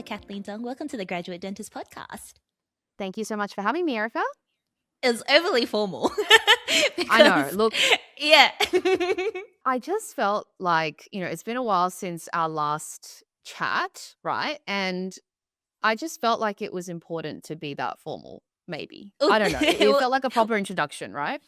Kathleen Dong. Welcome to the Graduate Dentist Podcast. Thank you so much for having me, Erica. It was overly formal. I know. Look, yeah. I just felt like, it's been a while since our last chat, right? And I just felt like it was important to be that formal, maybe. I don't know. It felt like a proper introduction, right?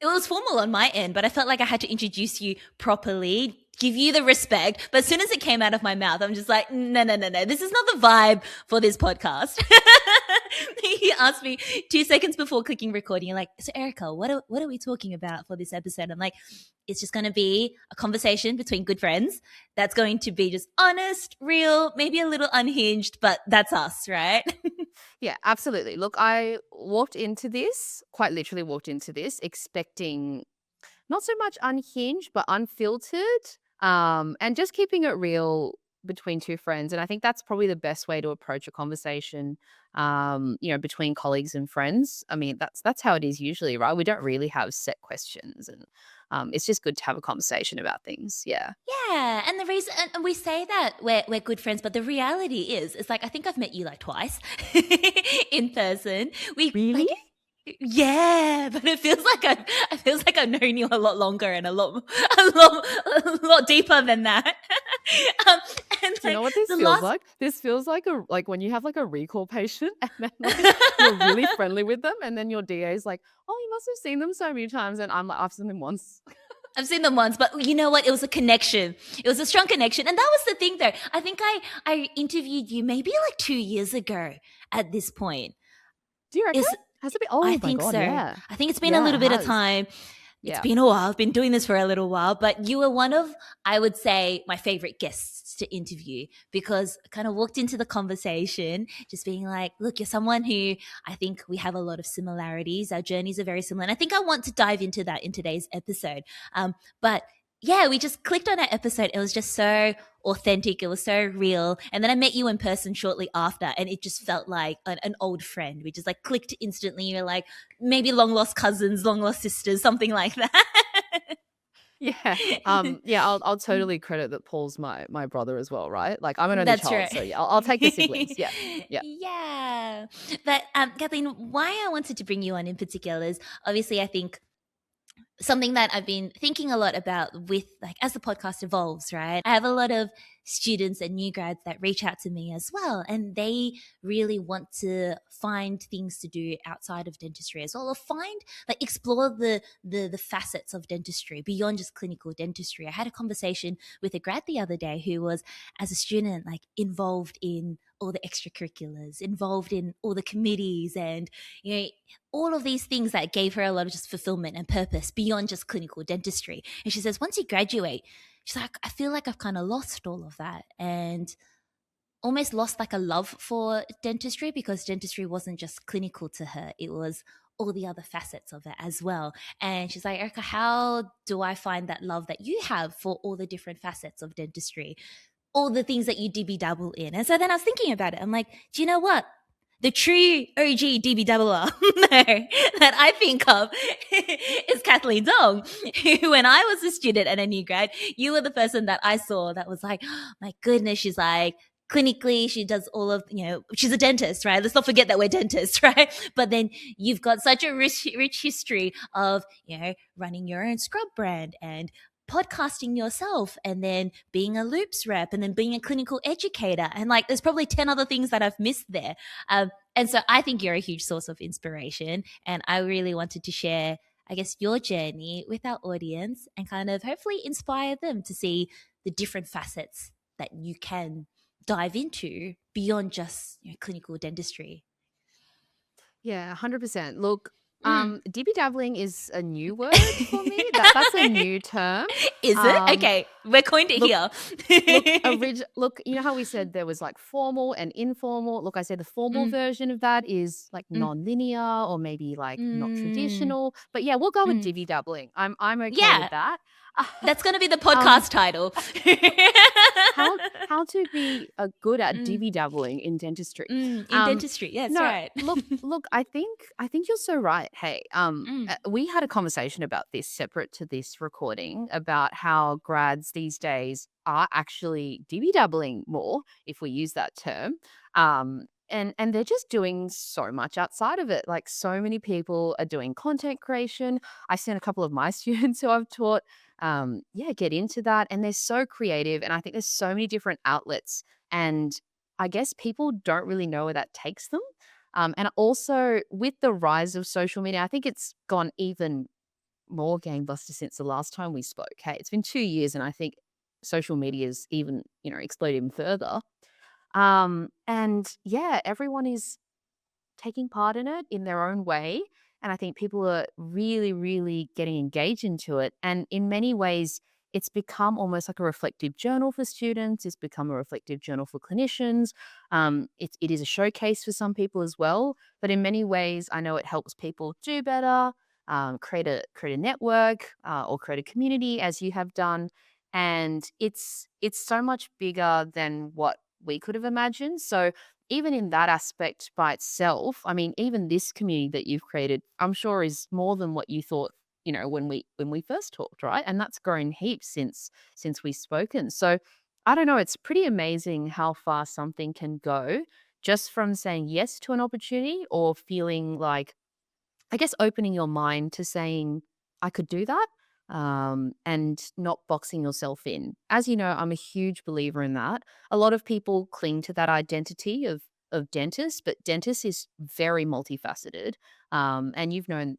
It was formal on my end, but I felt like I had to introduce you properly, give you the respect. But as soon as it came out of my mouth, I'm just like, no. This is not the vibe for this podcast. He asked me 2 seconds before clicking recording, you're like, so Erica, what are we talking about for this episode? I'm like, it's just going to be a conversation between good friends. That's going to be just honest, real, maybe a little unhinged, but that's us, right? Yeah, absolutely. Look, I quite literally walked into this expecting not so much unhinged, but unfiltered, and just keeping it real between two friends. And I think that's probably the best way to approach a conversation, between colleagues and friends. I mean, that's how it is usually, right? We don't really have set questions, and it's just good to have a conversation about things. Yeah. Yeah, and the reason, and we say that we're good friends, but the reality is, it's like I think I've met you like twice in person. Really? Yeah, but it feels like I've known you a lot longer and a lot deeper than that. And do you know what this feels like? This feels like when you have like a recall patient and then like, you're really friendly with them, and then your DA is like, "Oh, you must have seen them so many times," and I'm like, "I've seen them once." I've seen them once, but you know what? It was a connection. It was a strong connection. And that was the thing though. I think I interviewed you maybe like 2 years ago at this point. Do you reckon? Has it been? Oh, I think God, so. Yeah. I think it's been a little bit of time. It's been a while. I've been doing this for a little while, but you were one of, I would say, my favorite guests to interview because I kind of walked into the conversation just being like, look, you're someone who I think we have a lot of similarities. Our journeys are very similar. And I think I want to dive into that in today's episode. But yeah, we just clicked on that episode. It was just so authentic. It was so real. And then I met you in person shortly after, and it just felt like an old friend. We just like clicked instantly. You're like maybe long lost cousins, long lost sisters, something like that. Yeah. I'll totally credit that Paul's my brother as well, right? Like I'm an only child, right. So yeah, I'll take the siblings. Yeah. Yeah. But Kathleen, why I wanted to bring you on in particular is obviously I think something that I've been thinking a lot about with like as the podcast evolves, right? I have a lot of students and new grads that reach out to me as well, and they really want to find things to do outside of dentistry as well, or explore the facets of dentistry beyond just clinical dentistry. I had a conversation with a grad the other day who was, as a student, like involved in all the extracurriculars, involved in all the committees, and all of these things that gave her a lot of just fulfillment and purpose beyond just clinical dentistry. And she says, once you graduate, she's like, I feel like I've kind of lost all of that and almost lost like a love for dentistry, because dentistry wasn't just clinical to her. It was all the other facets of it as well. And she's like, Erica, how do I find that love that you have for all the different facets of dentistry, all the things that you dibby dabble in? And so then I was thinking about it. I'm like, do you know what? The true OG DB doubler that I think of is Cathleen Dong, who, when I was a student and a new grad, you were the person that I saw that was like, oh, my goodness, she's like, clinically, she does all of, she's a dentist, right? Let's not forget that we're dentists, right? But then you've got such a rich history of, running your own scrub brand and podcasting yourself, and then being a loops rep, and then being a clinical educator, and like there's probably 10 other things that I've missed there, and so I think you're a huge source of inspiration, and I really wanted to share, I guess, your journey with our audience and kind of hopefully inspire them to see the different facets that you can dive into beyond just clinical dentistry. Yeah, 100%. Look, DB dabbling is a new word for me. That's a new term. Is it? Okay, we're coined it here. Look, you know how we said there was like formal and informal? Look, I said the formal version of that is like non-linear or maybe like not traditional. But yeah, we'll go with DB dabbling. I'm okay with that. That's going to be the podcast title. How to be good at DB dabbling in dentistry. In dentistry, yes, right. Look, I think you're so right. Hey, Mm. we had a conversation about this separate to this recording about how grads these days are actually dibby dabbling more, if we use that term. And they're just doing so much outside of it. Like so many people are doing content creation. I've seen a couple of my students who I've taught, yeah, get into that, and they're so creative. And I think there's so many different outlets, and I guess people don't really know where that takes them. And also with the rise of social media, I think it's gone even more gangbuster since the last time we spoke. Hey, it's been 2 years, and I think social media is even, exploded even further. And yeah, everyone is taking part in it in their own way. And I think people are really, really getting engaged into it. And in many ways, it's become almost like a reflective journal for students. It's become a reflective journal for clinicians. It is a showcase for some people as well. But in many ways, I know it helps people do better, create a network, or create a community as you have done. And it's so much bigger than what we could have imagined. So even in that aspect by itself, I mean, even this community that you've created, I'm sure is more than what you thought, when we first talked, right? And that's grown heaps since we've spoken. So I don't know, it's pretty amazing how far something can go just from saying yes to an opportunity or feeling like, I guess, opening your mind to saying, I could do that, and not boxing yourself in. As you know, I'm a huge believer in that. A lot of people cling to that identity of dentist, but dentist is very multifaceted. And you've known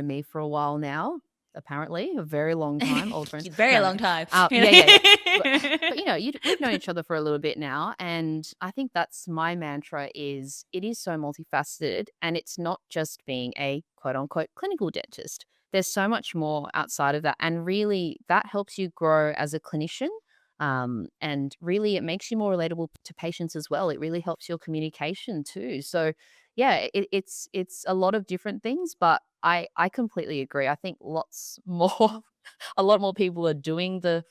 me for a while now, apparently, a very long time, old friends. Very No, no. long time. Yeah, yeah, yeah. But we've known each other for a little bit now, and I think that's my mantra is it is so multifaceted, and it's not just being a quote unquote clinical dentist. There's so much more outside of that, and really that helps you grow as a clinician. And really it makes you more relatable to patients as well. It really helps your communication too. So yeah, it's a lot of different things, but I completely agree. I think lots more a lot more people are doing the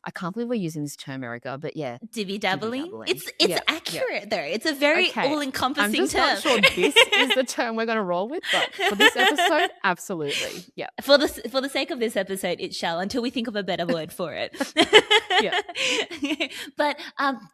I can't believe we're using this term, Erica, but yeah, Divvy divvy dabbling. dabbling. It's Yeah, yeah. accurate though. It's a very Okay. all I'm encompassing just not term. sure this is the term we're going to roll with, but for this episode, absolutely. Yeah. For the sake of this episode, it shall until we think of a better word for it. Yeah. But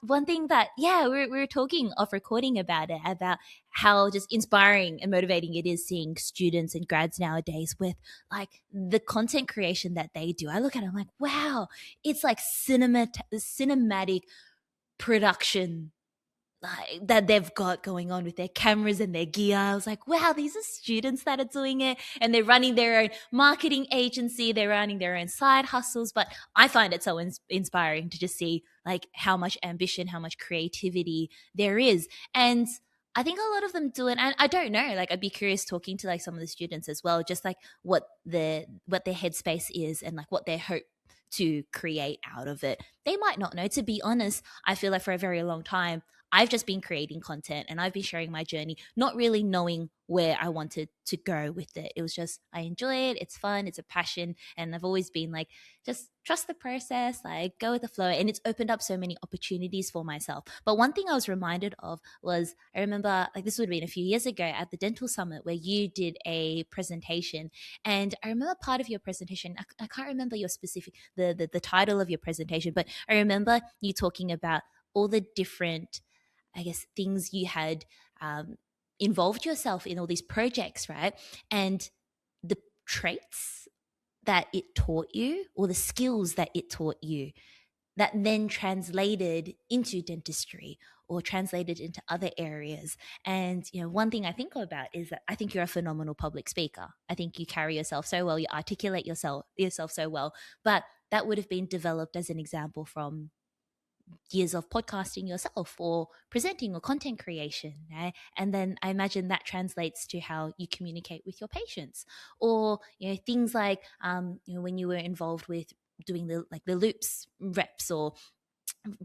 one thing that we were talking off recording about it, about how just inspiring and motivating it is seeing students and grads nowadays with like the content creation that they do. I look at it, I'm like, wow, it's like cinematic production like that they've got going on with their cameras and their gear. I was like, wow, these are students that are doing it, and they're running their own marketing agency, they're running their own side hustles. But I find it so inspiring to just see like how much ambition, how much creativity there is. And I think a lot of them do it, and I don't know, like I'd be curious talking to like some of the students as well, just like what their headspace is and like what their hope to create out of it. They might not know. To be honest, I feel like for a very long time I've just been creating content and I've been sharing my journey, not really knowing where I wanted to go with it. It was just, I enjoy it. It's fun. It's a passion. And I've always been like, just trust the process, like go with the flow. And it's opened up so many opportunities for myself. But one thing I was reminded of was I remember, like, this would have been a few years ago at the Dental Summit where you did a presentation. And I remember part of your presentation, I can't remember your specific, the title of your presentation, but I remember you talking about all the different, I guess, things you had involved yourself in, all these projects, right? And the traits that it taught you, or the skills that it taught you, that then translated into dentistry or translated into other areas. And one thing I think about is that I think you're a phenomenal public speaker. I think you carry yourself so well, you articulate yourself so well, but that would have been developed as an example from years of podcasting yourself or presenting or content creation, right? And then I imagine that translates to how you communicate with your patients, or things like when you were involved with doing the loops reps or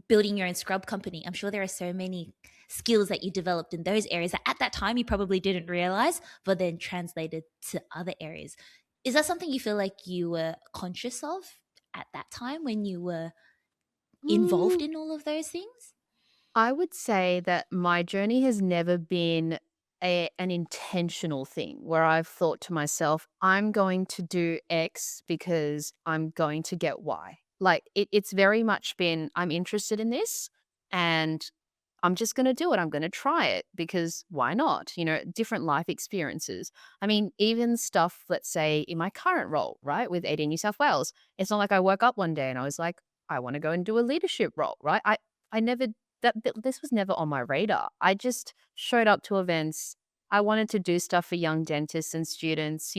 building your own scrub company. I'm sure there are so many skills that you developed in those areas that at that time you probably didn't realize, but then translated to other areas. Is that something you feel like you were conscious of at that time when you were involved Mm, in all of those things? I would say that my journey has never been an intentional thing where I've thought to myself, I'm going to do X because I'm going to get Y. Like it's very much been, I'm interested in this and I'm just going to do it. I'm going to try it because why not? Different life experiences. I mean, even stuff, let's say in my current role, right, with 18 New South Wales, it's not like I woke up one day and I was like, I want to go and do a leadership role, right? I never, this was never on my radar. I just showed up to events. I wanted to do stuff for young dentists and students,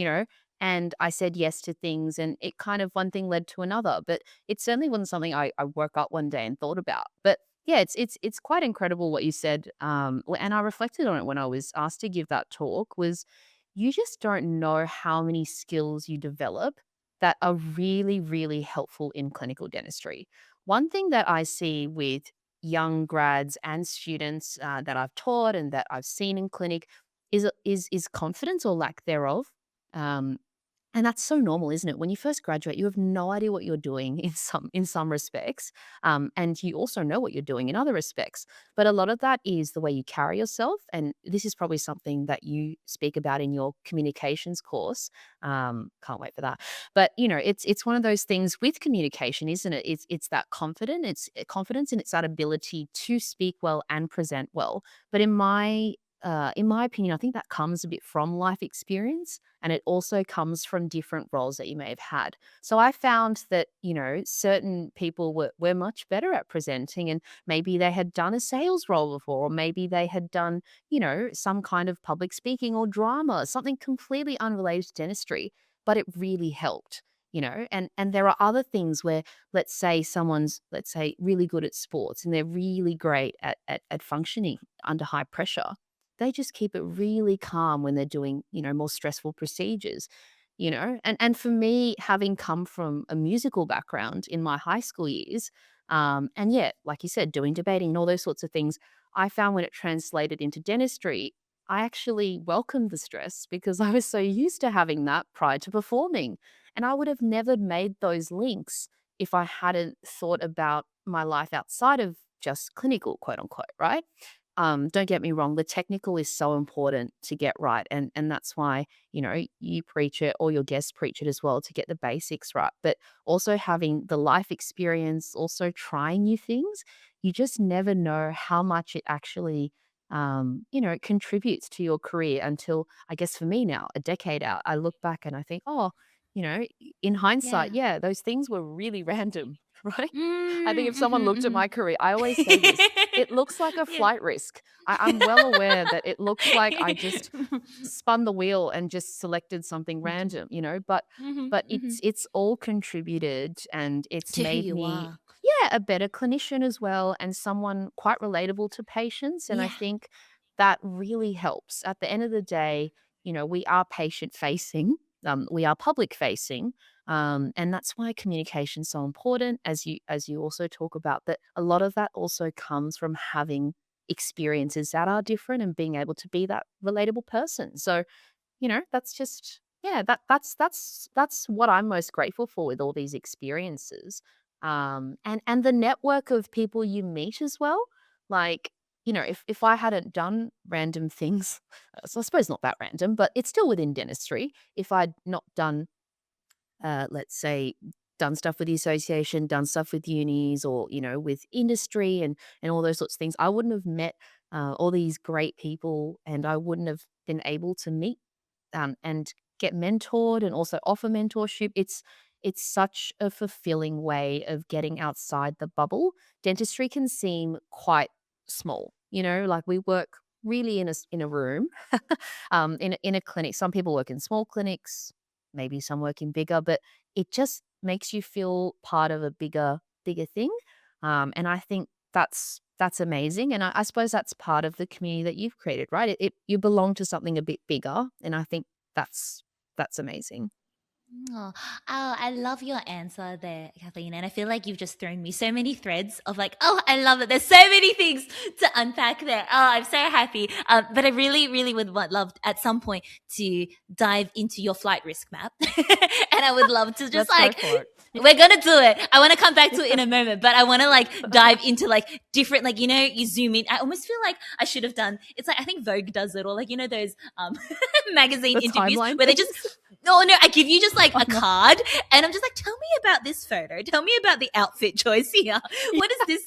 and I said yes to things and it kind of one thing led to another. But it certainly wasn't something I woke up one day and thought about. But yeah, it's quite incredible what you said, and I reflected on it when I was asked to give that talk. Was you just don't know how many skills you develop that are really, really helpful in clinical dentistry. One thing that I see with young grads and students that I've taught and that I've seen in clinic is confidence or lack thereof. Um, and that's so normal, isn't it? When you first graduate, you have no idea what you're doing in some respects, and you also know what you're doing in other respects. But a lot of that is the way you carry yourself, and this is probably something that you speak about in your communications course. Can't wait for that. But it's one of those things with communication, isn't it? It's that confidence. It's confidence, and it's that ability to speak well and present well. But in my opinion, I think that comes a bit from life experience and it also comes from different roles that you may have had. So I found that, certain people were much better at presenting and maybe they had done a sales role before, or maybe they had done, some kind of public speaking or drama, something completely unrelated to dentistry, but it really helped. And there are other things where let's say someone's really good at sports and they're really great at functioning under high pressure, they just keep it really calm when they're doing, more stressful procedures, And for me, having come from a musical background in my high school years, and yet, like you said, doing debating and all those sorts of things, I found when it translated into dentistry, I actually welcomed the stress because I was so used to having that prior to performing. And I would have never made those links if I hadn't thought about my life outside of just clinical, quote unquote, right? Don't get me wrong, the technical is so important to get right. And that's why, you preach it or your guests preach it as well to get the basics right. But also having the life experience, also trying new things, you just never know how much it actually contributes to your career until I guess for me now, a decade out, I look back and I think, oh, in hindsight, Yeah. yeah, those things were really random, right? I think Mm, if someone looked at mhm, my career, I always say this, mhm. it looks like a Yeah. flight risk. I'm well aware that it looks like I just spun the wheel and just selected something Mhm, random, but mhm, but mhm. it's all contributed and it's To who made you me, are. yeah, a better clinician as well and someone quite relatable to patients. And I Yeah. think that really helps. At the end of the day, we are patient facing, we are public facing, and that's why communication is so important, as you also talk about. That a lot of that also comes from having experiences that are different and being able to be that relatable person. So that's just, yeah, that's what I'm most grateful for with all these experiences. And the network of people you meet as well. Like, if I hadn't done random things, so I suppose not that random, but it's still within dentistry. If I'd not done let's say, done stuff with the association, done stuff with unis or, with industry and all those sorts of things, I wouldn't have met all these great people and I wouldn't have been able to meet and get mentored and also offer mentorship. It's such a fulfilling way of getting outside the bubble. Dentistry can seem quite small, like we work really in a room, in a clinic. Some people work in small clinics, maybe some work in bigger, but it just makes you feel part of a bigger thing. And I think that's amazing. And I suppose that's part of the community that you've created, right? You belong to something a bit bigger, and I think that's that's amazing. Oh, I love your answer there, Kathleen. And I feel like you've just thrown me so many threads of like, oh, I love it. There's so many things to unpack there. Oh, I'm so happy. But I really, really would love at some point to dive into your flight risk map. And I would love to just Let's go like, for it. we're gonna do it. I want to come back to it in a moment, but I want to like dive into like different, like, you know, you zoom in. I almost feel like I should have done. It's like I think Vogue does it, or like, you know, those magazine The interviews timeline where they things. just no, I give you just like Oh, a no. card, and I'm just like, tell me about this photo. Tell me about the outfit choice here. What is this?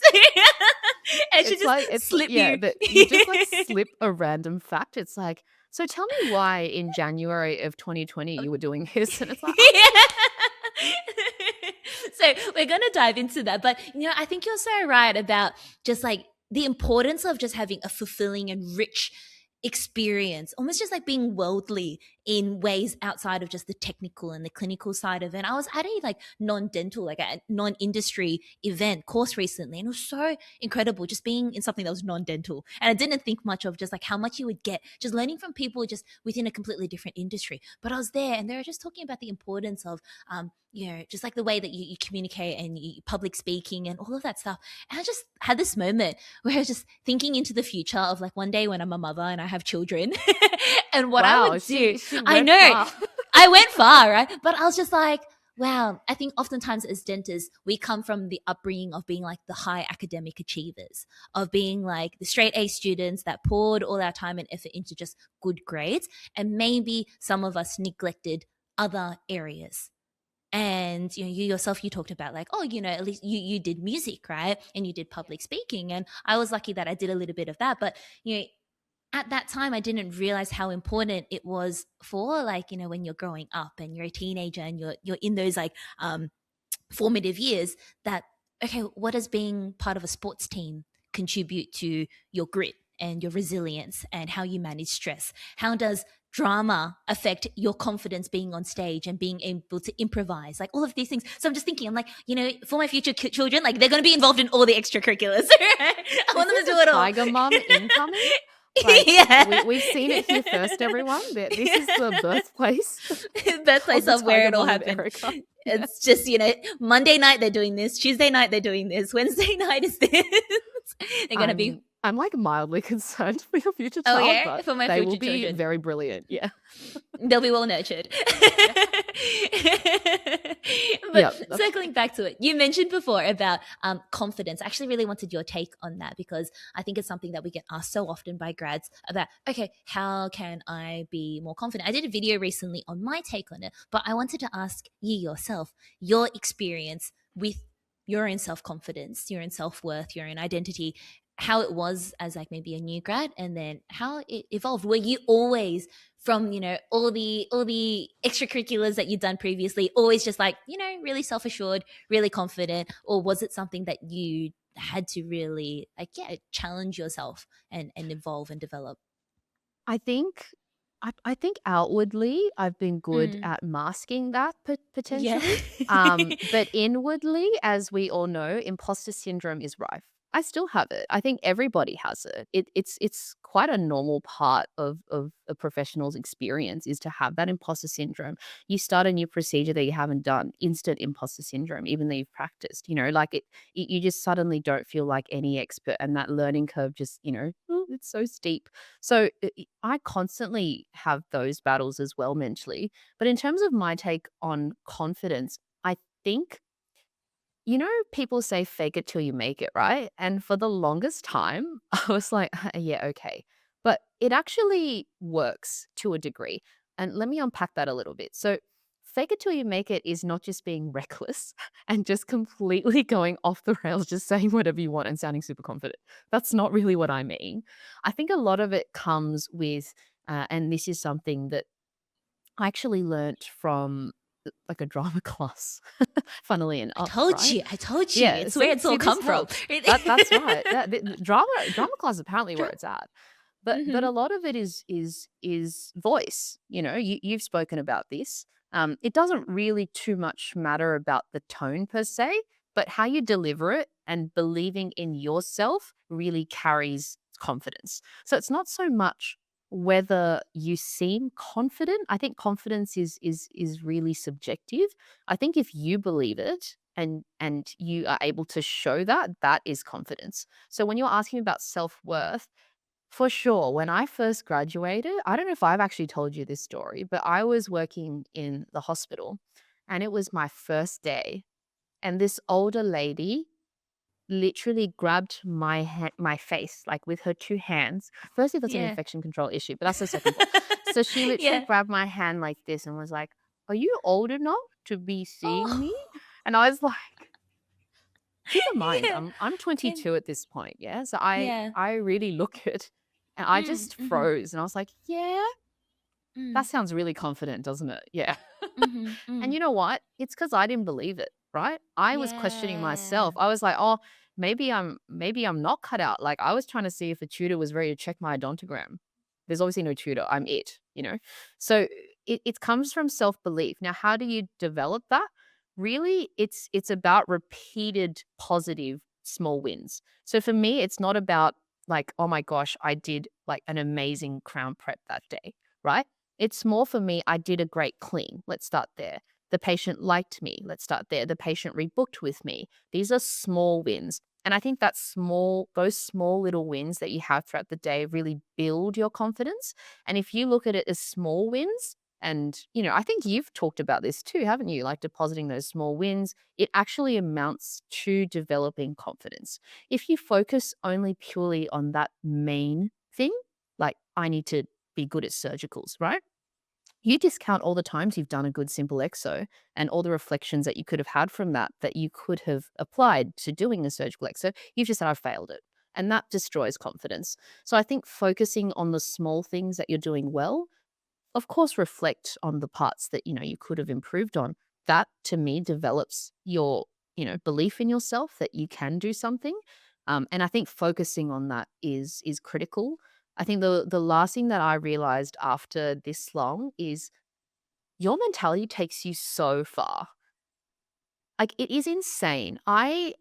And she It's just like slip yeah, you. that you just like slip a random fact. It's like, so tell me why in January of 2020 you were doing this, and it's like, Yeah. So we're going to dive into that. But, you know, I think you're so right about just like the importance of just having a fulfilling and rich experience, almost just like being worldly in ways outside of just the technical and the clinical side of it. And I was at a like non-dental, like a non-industry event course recently, and it was so incredible just being in something that was non-dental. And I didn't think much of just like how much you would get just learning from people just within a completely different industry. But I was there and they were just talking about the importance of you know, just like the way that you communicate and you public speaking and all of that stuff. And I just had this moment where I was just thinking into the future of like one day when I'm a mother and I have children and what I wow, would do. she I went know far. I went far, right? But I was just like, wow, I think oftentimes as dentists, we come from the upbringing of being like the high academic achievers, of being like the straight A students that poured all our time and effort into just good grades. And maybe some of us neglected other areas. And you know, you yourself, you talked about like, oh, you know, at least you did music, right? And you did public speaking. And I was lucky that I did a little bit of that. But you know, at that time I didn't realize how important it was for like, you know, when you're growing up and you're a teenager and you're in those like formative years, that okay, what does being part of a sports team contribute to your grit and your resilience and how you manage stress? How does drama affect your confidence being on stage and being able to improvise, like all of these things? So I'm just thinking, I'm like, you know, for my future children, like they're going to be involved in all the extrirculars. I want them Is to do this it a all. tiger mum incoming? Like Yeah. we've seen it here first, everyone. This is the birthplace Birthplace of the of where tiger it all mum of happened. Erica. Yeah. It's just, you know, Monday night they're doing this, Tuesday night they're doing this, Wednesday night is this. They're going to be, I'm like mildly concerned for your future oh child, yeah, but for my they will future be children. very brilliant. Yeah. They'll be well nurtured. Yeah. But Yeah. circling back to it, you mentioned before about confidence. I actually really wanted your take on that because I think it's something that we get asked so often by grads about, okay, how can I be more confident? I did a video recently on my take on it, but I wanted to ask you yourself, your experience with your own self-confidence, your own self-worth, your own identity, how it was as like maybe a new grad and then how it evolved. Were you always from, you know, all the extracurriculars that you'd done previously, always just like, you know, really self-assured, really confident, or was it something that you had to really like, yeah, challenge yourself and evolve and develop? I think I think outwardly I've been good Mm. at masking that Yeah. potentially. But inwardly, as we all know, imposter syndrome is rife. I still have it. I think everybody has it. It's quite a normal part of a professional's experience is to have that imposter syndrome. You start a new procedure that you haven't done, instant imposter syndrome, even though you've practiced. You know, like you just suddenly don't feel like any expert, and that learning curve just, you know, it's so steep. So I constantly have those battles as well mentally. But in terms of my take on confidence, I think, you know, people say fake it till you make it, right? And for the longest time, I was like, yeah, okay. But it actually works to a degree. And let me unpack that a little bit. So, fake it till you make it is not just being reckless and just completely going off the rails, just saying whatever you want and sounding super confident. That's not really what I mean. I think a lot of it comes with, and this is something that I actually learnt from like a drama class, funnily enough, right? I told you, Yeah, it's where it's see, all this come from. helps. That's right. The drama class is apparently where it's at. But a Mm-hmm. lot of it is voice. You know, you've spoken about this. It doesn't really too much matter about the tone per se, but how you deliver it and believing in yourself really carries confidence. So it's not so much whether you seem confident. I think confidence is really subjective. I think if you believe it and you are able to show that, that is confidence. So when you're asking about self-worth, for sure, when I first graduated, I don't know if I've actually told you this story, but I was working in the hospital and it was my first day, and this older lady literally grabbed my face, like, with her 2 hands. Firstly, that's an Yeah. infection control issue, but that's the second part. So she literally Yeah. grabbed my hand like this and was like, "Are you old enough to be seeing me?" Oh. And I was like, keep in mind, Yeah. I'm And 22 at this point, yeah? So yeah. I really look at and I Mm, just mhm, froze and I was like, "Yeah, that mm, sounds really confident, doesn't it?" Yeah. mhm, And mm. you know what? It's because I didn't believe it, right? I was questioning Yeah. myself. I was like, "Oh, maybe I'm not cut out." Like, I was trying to see if a tutor was ready to check my odontogram. There's obviously no tutor. I'm it, you know? So it comes from self-belief. Now, how do you develop that? Really, it's about repeated positive small wins. So for me, it's not about like, "Oh my gosh, I did like an amazing crown prep that day," right? It's more for me, I did a great clean. Let's start there. The patient liked me. Let's start there. The patient rebooked with me. These are small wins. And I think those small little wins that you have throughout the day really build your confidence. And if you look at it as small wins, and, I think you've talked about this too, haven't you? Like depositing those small wins, it actually amounts to developing confidence. If you focus only purely on that main thing, like I need to be good at surgicals, right? You discount all the times you've done a good simple exo and all the reflections that you could have had from that that you could have applied to doing a surgical exo. You've just said, I've failed it. And that destroys confidence. So I think focusing on the small things that you're doing well, of course, reflect on the parts that, you could have improved on. That to me develops your, belief in yourself that you can do something. And I think focusing on that is critical. I think the last thing that I realized after this long is your mentality takes you so far. Like, it is insane. I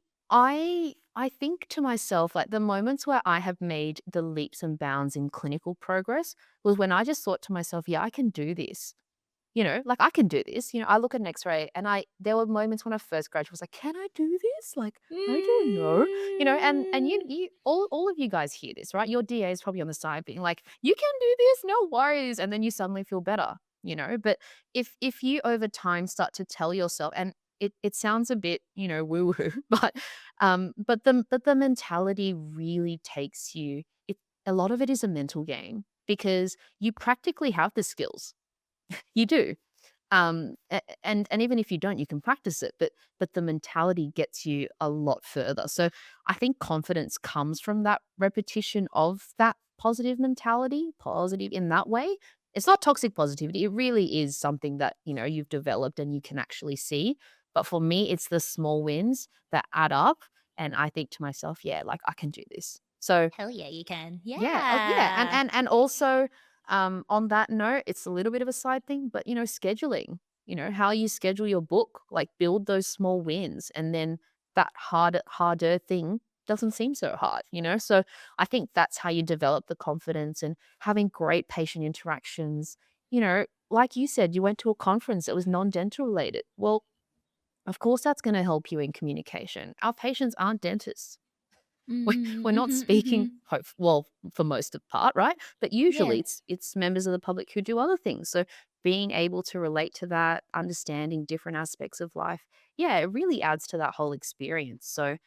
think to myself, like, the moments where I have made the leaps and bounds in clinical progress was when I just thought to myself, "Yeah, I can do this." Like, I can do this. I look at an X-ray and there were moments when I first graduated, I was like, "Can I do this?" Like, I don't know. And Mm. you all of you guys hear this, right? Your DA is probably on the side being like, "You can do this, no worries." And then you suddenly feel better. But if you over time start to tell yourself, and it sounds a bit, woo-woo, but the mentality really takes you. A lot of it is a mental game because you practically have the skills. You do. And even if you don't, you can practice it, but the mentality gets you a lot further. So I think confidence comes from that repetition of that positive mentality, positive in that way. It's not toxic positivity. It really is something that, you've developed and you can actually see. But for me, it's the small wins that add up. And I think to myself, yeah, like I can do this. So Hell yeah, you can. yeah, yeah, and Yeah. and and also, on that note, it's a little bit of a side thing, but, scheduling, how you schedule your book, like, build those small wins, and then that harder thing doesn't seem so hard. So, I think that's how you develop the confidence and having great patient interactions, like you said, you went to a conference that was non-dental related. Well, of course, that's gonna help you in communication. Our patients aren't dentists. We Mhm, we're not mhm, speaking mhm. well, for most of the part, right? But Yeah. usually it's members of the public who do other things. So being able to relate to that, understanding different aspects of life, yeah, it really adds to that whole experience. So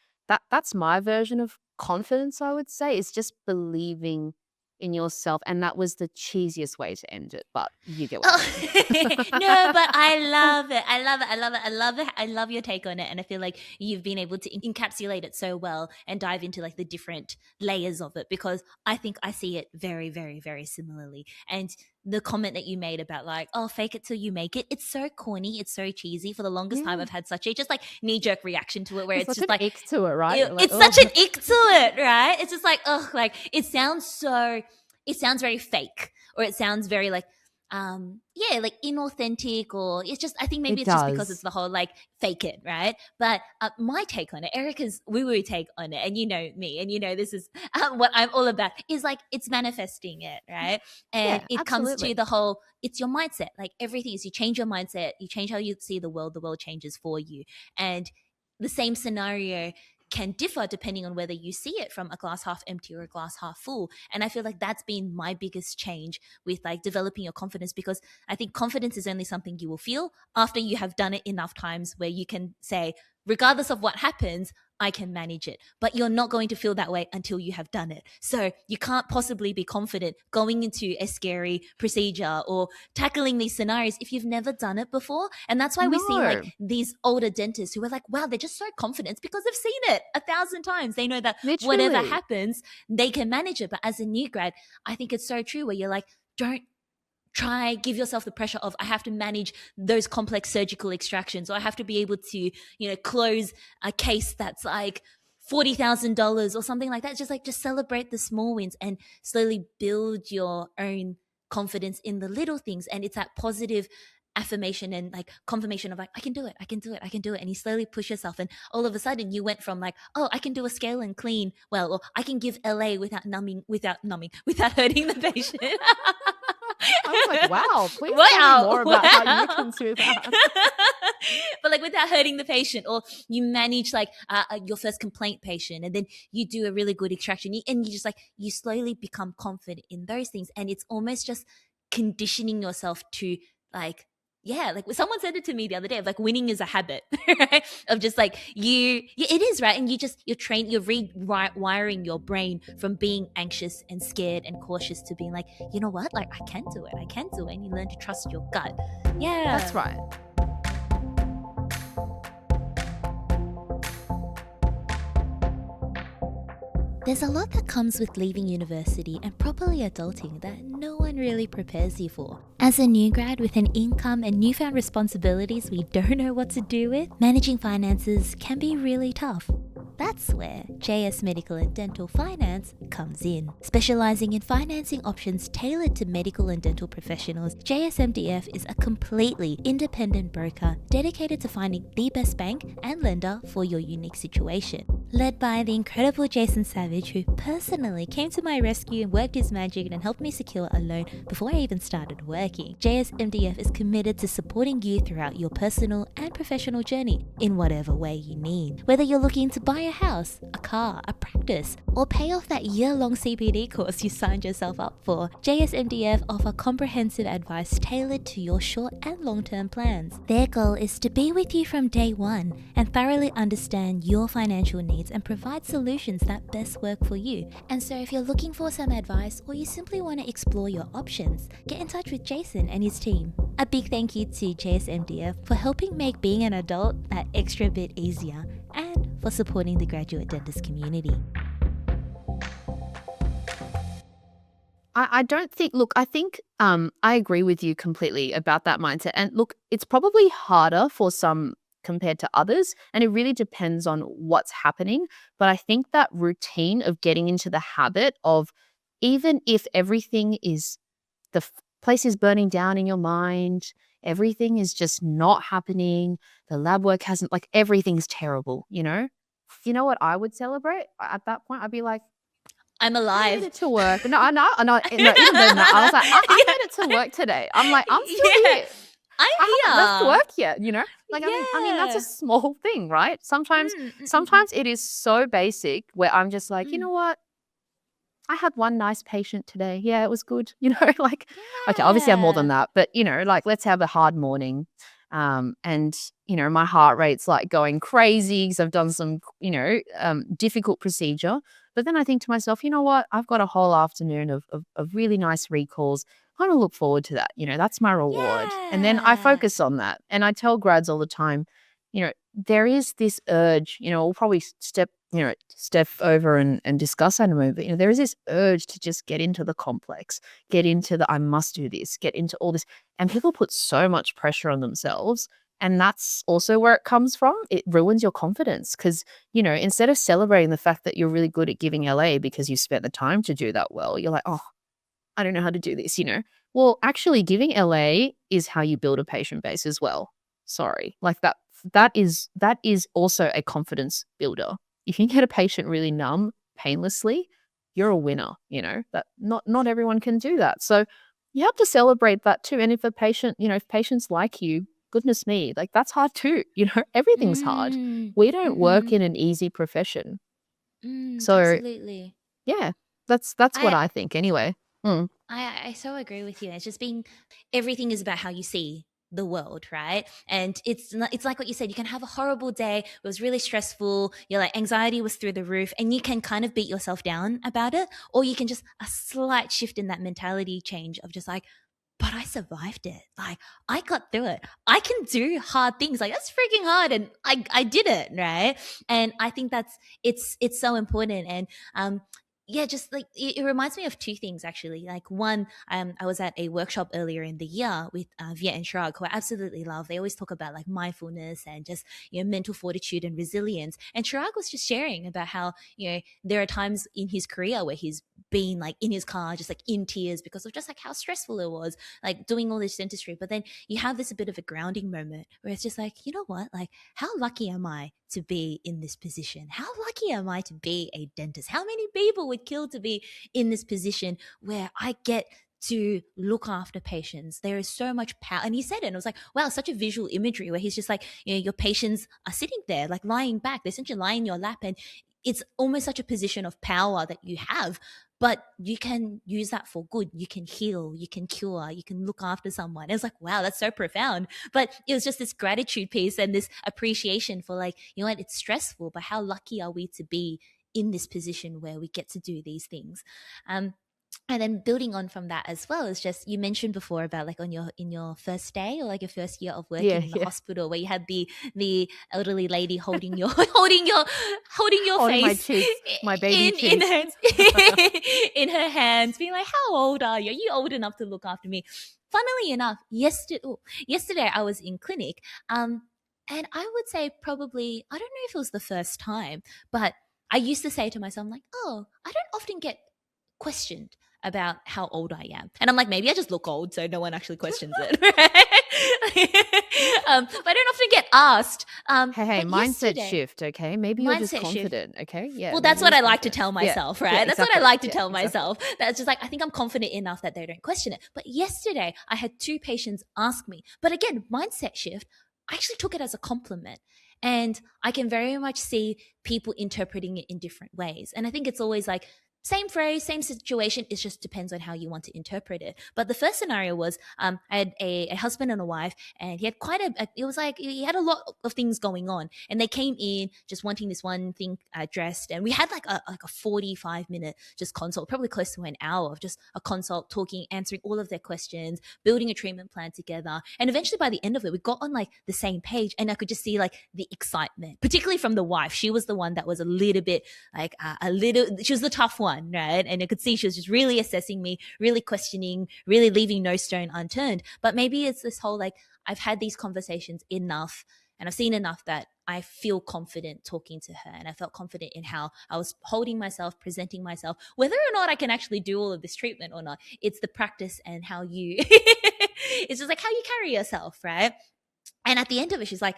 that's my version of confidence, I would say, is just believing in yourself. And that was the cheesiest way to end it, but you get what I Oh, mean. no, but I love it. I love it. I love it. I love it. I love your take on it. And I feel like you've been able to encapsulate it so well and dive into like the different layers of it because I think I see it very, very, very similarly. And the comment that you made about like, oh, fake it till you make it. It's so corny. It's so cheesy. For the longest time, Yeah. I've had such a just like knee jerk reaction to it where There's it's such just an like, ick to it, right? ew, You're like, it's oh. such an ick to it, right? It's just like, oh, like it sounds very fake or it sounds very like yeah, like inauthentic, or it's just, I think maybe It it's just because it's does. the whole like fake it, right? But my take on it, Erica's woo woo take on it, and you know me, and you know this is what I'm all about, is like it's manifesting it, right? And Yeah, it comes to absolutely. the whole, it's your mindset. Like everything is, you change your mindset, you change how you see the world changes for you. And the same scenario can differ depending on whether you see it from a glass half empty or a glass half full. And I feel like that's been my biggest change with like developing your confidence, because I think confidence is only something you will feel after you have done it enough times where you can say, regardless of what happens, I can manage it. But you're not going to feel that way until you have done it. So you can't possibly be confident going into a scary procedure or tackling these scenarios if you've never done it before. And that's why we see like No, these older dentists who are like, wow, they're just so confident because they've seen it 1,000 times. They know that whatever literally. happens, they can manage it. But as a new grad, I think it's so true where you're like, don't try give yourself the pressure of, I have to manage those complex surgical extractions, or I have to be able to, you know, close a case that's like $40,000 or something like that. Just like, just celebrate the small wins and slowly build your own confidence in the little things. And it's that positive affirmation and like confirmation of like, I can do it, I can do it, I can do it. And you slowly push yourself, and all of a sudden you went from like, oh, I can do a scale and clean well, or I can give LA without hurting the patient. I was like, wow, please tell me Wow, more about how you wow. can do that. But like without hurting the patient, or you manage like your first complaint patient, and then you do a really good extraction, and you just like, you slowly become confident in those things. And it's almost just conditioning yourself to like, yeah, like someone said it to me the other day of like, winning is a habit, right? Of just like yeah, it is, right? And you're rewiring your brain from being anxious and scared and cautious to being like, you know what, like I can do it, I can do it. And you learn to trust your gut. That's Yeah. right. There's a lot that comes with leaving university and properly adulting that no one really prepares you for. As a new grad with an income and newfound responsibilities we don't know what to do with, managing finances can be really tough. That's where JS Medical and Dental Finance comes in. Specializing in financing options tailored to medical and dental professionals, JSMDF is a completely independent broker dedicated to finding the best bank and lender for your unique situation. Led by the incredible Jason Savage, who personally came to my rescue and worked his magic and helped me secure a loan before I even started working, JSMDF is committed to supporting you throughout your personal and professional journey in whatever way you need. Whether you're looking to buy a house, a car, a practice, or pay off that year-long CPD course you signed yourself up for, JSMDF offer comprehensive advice tailored to your short and long-term plans. Their goal is to be with you from day one and thoroughly understand your financial needs and provide solutions that best work for you. And so if you're looking for some advice, or you simply want to explore your options, get in touch with Jason and his team. A big thank you to JSMDF for helping make being an adult that extra bit easier, and for supporting the graduate dentist community. I don't think, look, I think I agree with you completely about that mindset. And look, it's probably harder for some compared to others, and it really depends on what's happening. But I think that routine of getting into the habit of, even if everything is, place is burning down in your mind, everything is just not happening, the lab work hasn't, like everything's terrible, you know what I would celebrate at that point? I'd be like, I'm I made alive. it to work. No, I know. No, even better than that, I was like, I made it to work today. I'm like, I'm still Yeah, here. I'm I haven't left here. work yet. Like, I mean, that's a Yeah. small thing, right? Sometimes, Mm, mm, mm, mm. sometimes it is so basic where I'm just like, you Mm. know what? I had one nice patient today. Yeah, it was good. Like, okay, obviously I'm more than Yeah. that, but like, let's have a hard morning. And my heart rate's like going crazy because I've done some, difficult procedure. But then I think to myself, you know what? I've got a whole afternoon of really nice recalls. I kind of look forward to that. That's my reward. And then I Yeah. focus on that. And I tell grads all the time, there is this urge, we'll probably step over and discuss that in a moment. But, there is this urge to just get into the complex, get into the I must do this, get into all this. And people put so much pressure on themselves. And that's also where it comes from. It ruins your confidence because, instead of celebrating the fact that you're really good at giving LA because you spent the time to do that well, you're like, oh, I don't know how to do this. Well, actually, giving LA is how you build a patient base as well. Sorry, like that is also a confidence builder. If you get a patient really numb painlessly, you're a winner. That not everyone can do that. So you have to celebrate that too. And if a patient, if patients like you, goodness me, like that's hard too. Everything's hard. Mm, We don't work mm-hmm, in an easy profession. So absolutely. yeah, that's what I I think anyway. Mm. I so agree with you. It's just being everything is about how you see the world, right? And it's like what you said. You can have a horrible day. It was really stressful. Your like anxiety was through the roof, and you can kind of beat yourself down about it, or you can just a slight shift in that mentality change of just like, but I survived it. Like I got through it. I can do hard things. Like that's freaking hard, and I did it, right? And I think that's it's so important. And yeah, just like it reminds me of two things actually. Like one, I was at a workshop earlier in the year with Viet and Shrug, who I absolutely love. They always talk about like mindfulness and just mental fortitude and resilience. And Shrug was just sharing about how there are times in his career where he's been like in his car just like in tears because of just like how stressful it was like doing all this dentistry. But then you have this a bit of a grounding moment where it's just like, you know what, like how lucky am I to be in this position? How lucky am I to be a dentist? How many people would kill to be in this position where I get to look after patients? There is so much power. And he said it, and it was like, wow, such a visual imagery where he's just like, your patients are sitting there, like lying back. They're essentially lying in your lap, and it's almost such a position of power that you have, but you can use that for good. You can heal, you can cure, you can look after someone. It was like, wow, that's so profound. But it was just this gratitude piece and this appreciation for like, you know what, it's stressful, but how lucky are we to be in this position where we get to do these things. And then building on from that as well is just you mentioned before about like on your in your first day or like your first year of Yeah, working in the yeah. hospital where you had the elderly lady holding your holding your Holding my face cheeks, my baby in cheeks. her in her hands, being like, how old are you? Are you old enough to look after me? Funnily enough, yesterday I was in clinic, and I would say probably, I don't know if it was the first time, but I used to say to myself, like, oh, I don't often get questioned about how old I am. And I'm like, maybe I just look old, so no one actually questions it. But I don't often get asked. Hey, But mindset yesterday, shift, okay? Maybe you're just mindset shift. confident, okay? Yeah, Well, maybe that's you're what just I like to confident. tell Yeah, myself, yeah, right? That's what I exactly. like to Yeah, tell exactly. myself. That's just like, I think I'm confident enough that they don't question it. But yesterday, I had two patients ask me. But again, mindset shift, I actually took it as a compliment. And I can very much see people interpreting it in different ways. And I think it's always like, same phrase, same situation. It just depends on how you want to interpret it. But the first scenario was I had a husband and a wife, and he had it was like he had a lot of things going on. And they came in just wanting this one thing addressed. And we had like a 45-minute just consult, probably close to an hour of just a consult, talking, answering all of their questions, building a treatment plan together. And eventually by the end of it, we got on like the same page, and I could just see like the excitement, particularly from the wife. She was the one that was a little bit like she was the tough one, right? And I could see she was just really assessing me, really questioning, really leaving no stone unturned. But maybe it's this whole like, I've had these conversations enough and I've seen enough that I feel confident talking to her. And I felt confident in how I was holding myself, presenting myself, whether or not I can actually do all of this treatment or not. It's the practice and how you, it's just like how you carry yourself, right? And at the end of it, she's like,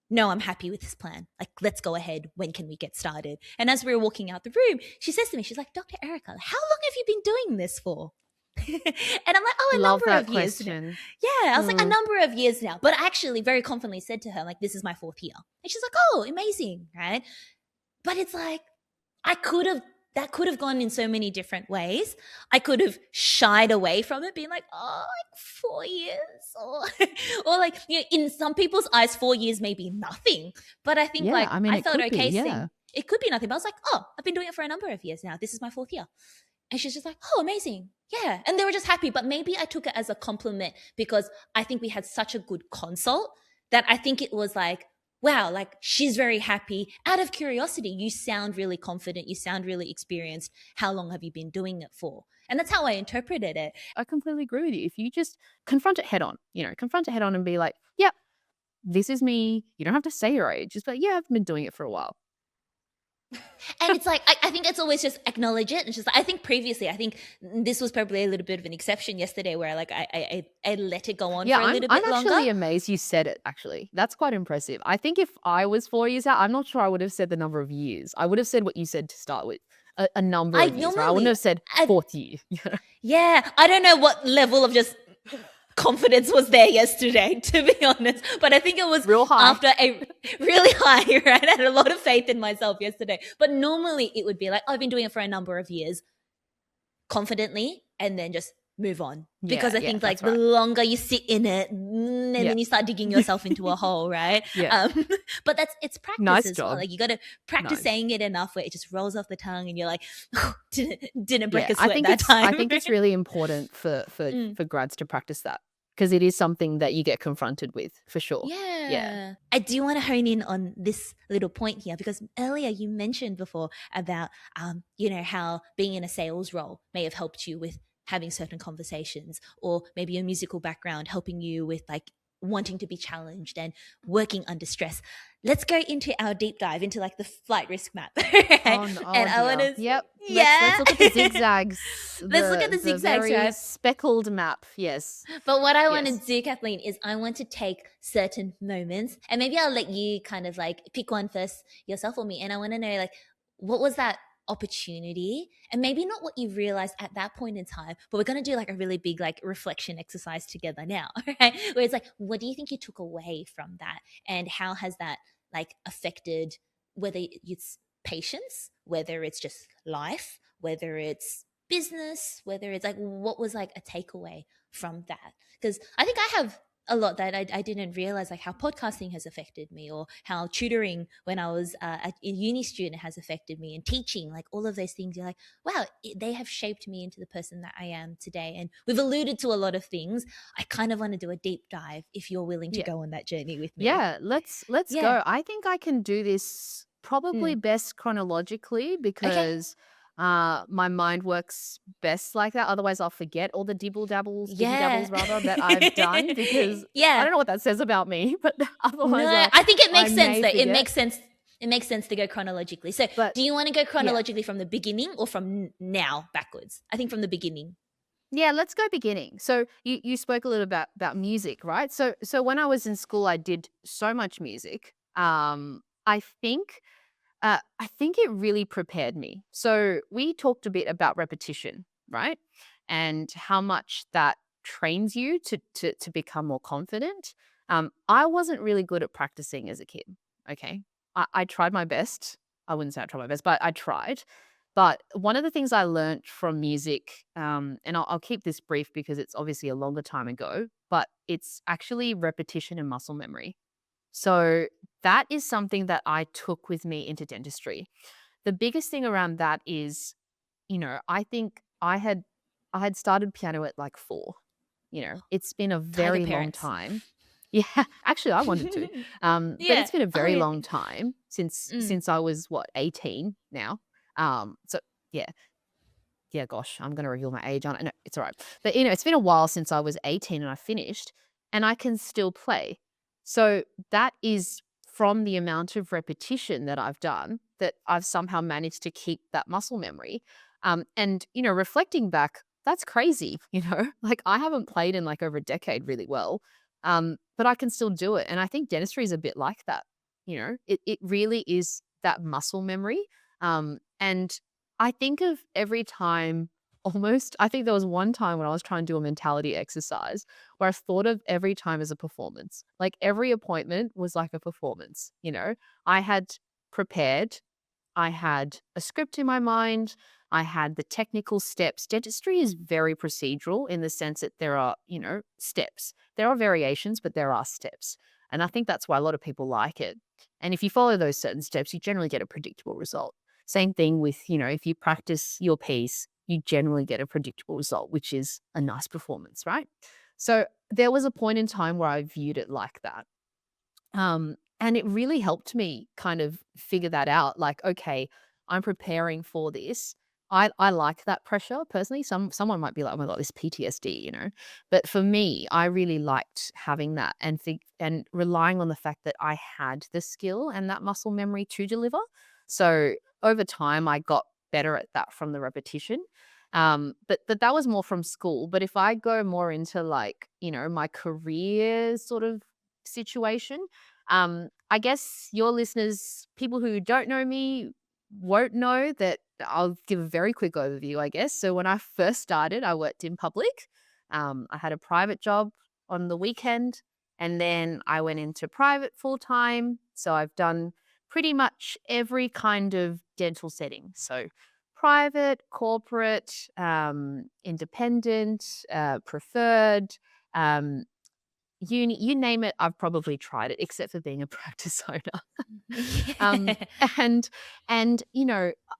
no, I'm happy with this plan. Like, let's go ahead. When can we get started? And as we were walking out the room, she says to me, she's like, Dr. Erica, how long have you been doing this for? And I'm like, oh, a Love number that of years now. question. Yeah, I was like, a Mm. number of years now. But I actually very confidently said to her, like, this is my fourth year. And she's like, oh, amazing, right? But it's like, I could have that could have gone in so many different ways. I could have shied away from it, being like, oh, like 4 years, or or like, in some people's eyes, 4 years may be nothing. But I think Yeah, like I mean, I it felt could be. okay Yeah. saying it could be nothing. But I was like, oh, I've been doing it for a number of years now. This is my fourth year. And she's just like, oh, amazing. Yeah. And they were just happy. But maybe I took it as a compliment because I think we had such a good consult that I think it was like, wow, like she's very happy. Out of curiosity, you sound really confident. You sound really experienced. How long have you been doing it for? And that's how I interpreted it. I completely agree with you. If you just confront it head on, confront it head on and be like, yep, this is me. You don't have to say your age. Just be like, yeah, I've been doing it for a while. And it's like, I think it's always just acknowledge it. It's just, I think previously, I think this was probably a little bit of an exception yesterday where like I let it go on Yeah, for a little I'm bit longer. actually amazed you said it, actually. That's quite impressive. I think if I was 4 years out, I'm not sure I would have said the number of years. I would have said what you said to start with, a number I of years, right? I wouldn't normally, have said I, 4th year. yeah, I don't know what level of just confidence was there yesterday, to be honest. But I think it was Real high. after a really high, right? I had a lot of faith in myself yesterday. But normally it would be like, I've been doing it for a number of years confidently and then just move on. Because I Yeah, think like that's the right. longer you sit in it, and Yeah. then you start digging yourself into a hole, right? Yeah. But it's practice Nice as well. job. Like you got to practice Nice. saying it enough where it just rolls off the tongue and you're like, oh, didn't break Yeah, a sweat that time. I think it's really important for Mm. for grads to practice that, because it is something that you get confronted with for sure. Yeah. Yeah. I do want to hone in on this little point here because earlier you mentioned before about, how being in a sales role may have helped you with having certain conversations, or maybe your musical background helping you with like wanting to be challenged and working under stress. Let's go into our deep dive into like the flight risk map. And I want Dear. to, Yep. yeah. Let's look at the zigzags. Let's look at the The zigzags, very right? speckled map. Yes. But what I want to Yes. do, Kathleen, is I want to take certain moments and maybe I'll let you kind of like pick one first yourself or me. And I want to know like, what was that opportunity? And maybe not what you realized at that point in time, but we're going to do like a really big like reflection exercise together now, right? Where it's like, what do you think you took away from that? And how has that like affected whether it's patience, whether it's just life, whether it's business, whether it's like, what was like a takeaway from that? Because I think I have a lot that I didn't realize, like how podcasting has affected me, or how tutoring when I was a uni student has affected me, and teaching, like all of those things. You're like, wow, they have shaped me into the person that I am today. And we've alluded to a lot of things. I kind of want to do a deep dive if you're willing to Yeah. go on that journey with me. Yeah, let's Yeah. go. I think I can do this probably Mm. best chronologically, Okay. because my mind works best like that. Otherwise, I'll forget all the dibble dabbles Yeah. rather that I've done, because I Yeah. don't know what that says about me, but otherwise No, I think it I makes sense may though. It forget. makes sense. It makes sense to go chronologically. So, But do you want to go yeah, chronologically from the beginning or from now backwards? I think from the beginning. yeah, let's go beginning. So you spoke a little about music, right? So when I was in school, I did so much music. I think I think it really prepared me. So we talked a bit about repetition, right? And how much that trains you to become more confident. I wasn't really good at practicing as a kid. Okay. I tried my best. I wouldn't say I tried my best, but I tried. But one of the things I learned from music, and I'll keep this brief because it's obviously a longer time ago, but it's actually repetition and muscle memory. So that is something that I took with me into dentistry. The biggest thing around that is, I think I had started piano at like 4. It's been a Tiger very long parents. time. Yeah, actually I wanted to. But Yeah. it's been a Oh, very yeah. long time Mm. since I was 18 now. So yeah. Yeah, gosh, I'm gonna reveal my age on it. No, it's all right. But it's been a while since I was 18 and I finished, and I can still play. So that is from the amount of repetition that I've done, that I've somehow managed to keep that muscle memory. And reflecting back, that's crazy. Like I haven't played in like over a decade really well, but I can still do it. And I think dentistry is a bit like that. It really is that muscle memory. And I think of every time almost. I think there was one time when I was trying to do a mentality exercise where I thought of every time as a performance. Like every appointment was like a performance. I had prepared, I had a script in my mind, I had the technical steps. Dentistry is very procedural in the sense that there are, steps. There are variations, but there are steps. And I think that's why a lot of people like it. And if you follow those certain steps, you generally get a predictable result. Same thing with, if you practice your piece, you generally get a predictable result, which is a nice performance, right? So there was a point in time where I viewed it like that. And it really helped me kind of figure that out. Like, okay, I'm preparing for this. I like that pressure personally. Someone might be like, oh my God, this PTSD. But for me, I really liked having that and relying on the fact that I had the skill and that muscle memory to deliver. So over time, I got better at that from the repetition. But that was more from school. But if I go more into like, my career sort of situation, I guess your listeners, people who don't know me, won't know that. I'll give a very quick overview, I guess. So when I first started, I worked in public. I had a private job on the weekend, and then I went into private full time. So I've done pretty much every kind of dental setting. So private, corporate, independent, preferred, um, you name it, I've probably tried it, except for being a practice owner. Um, Yeah. and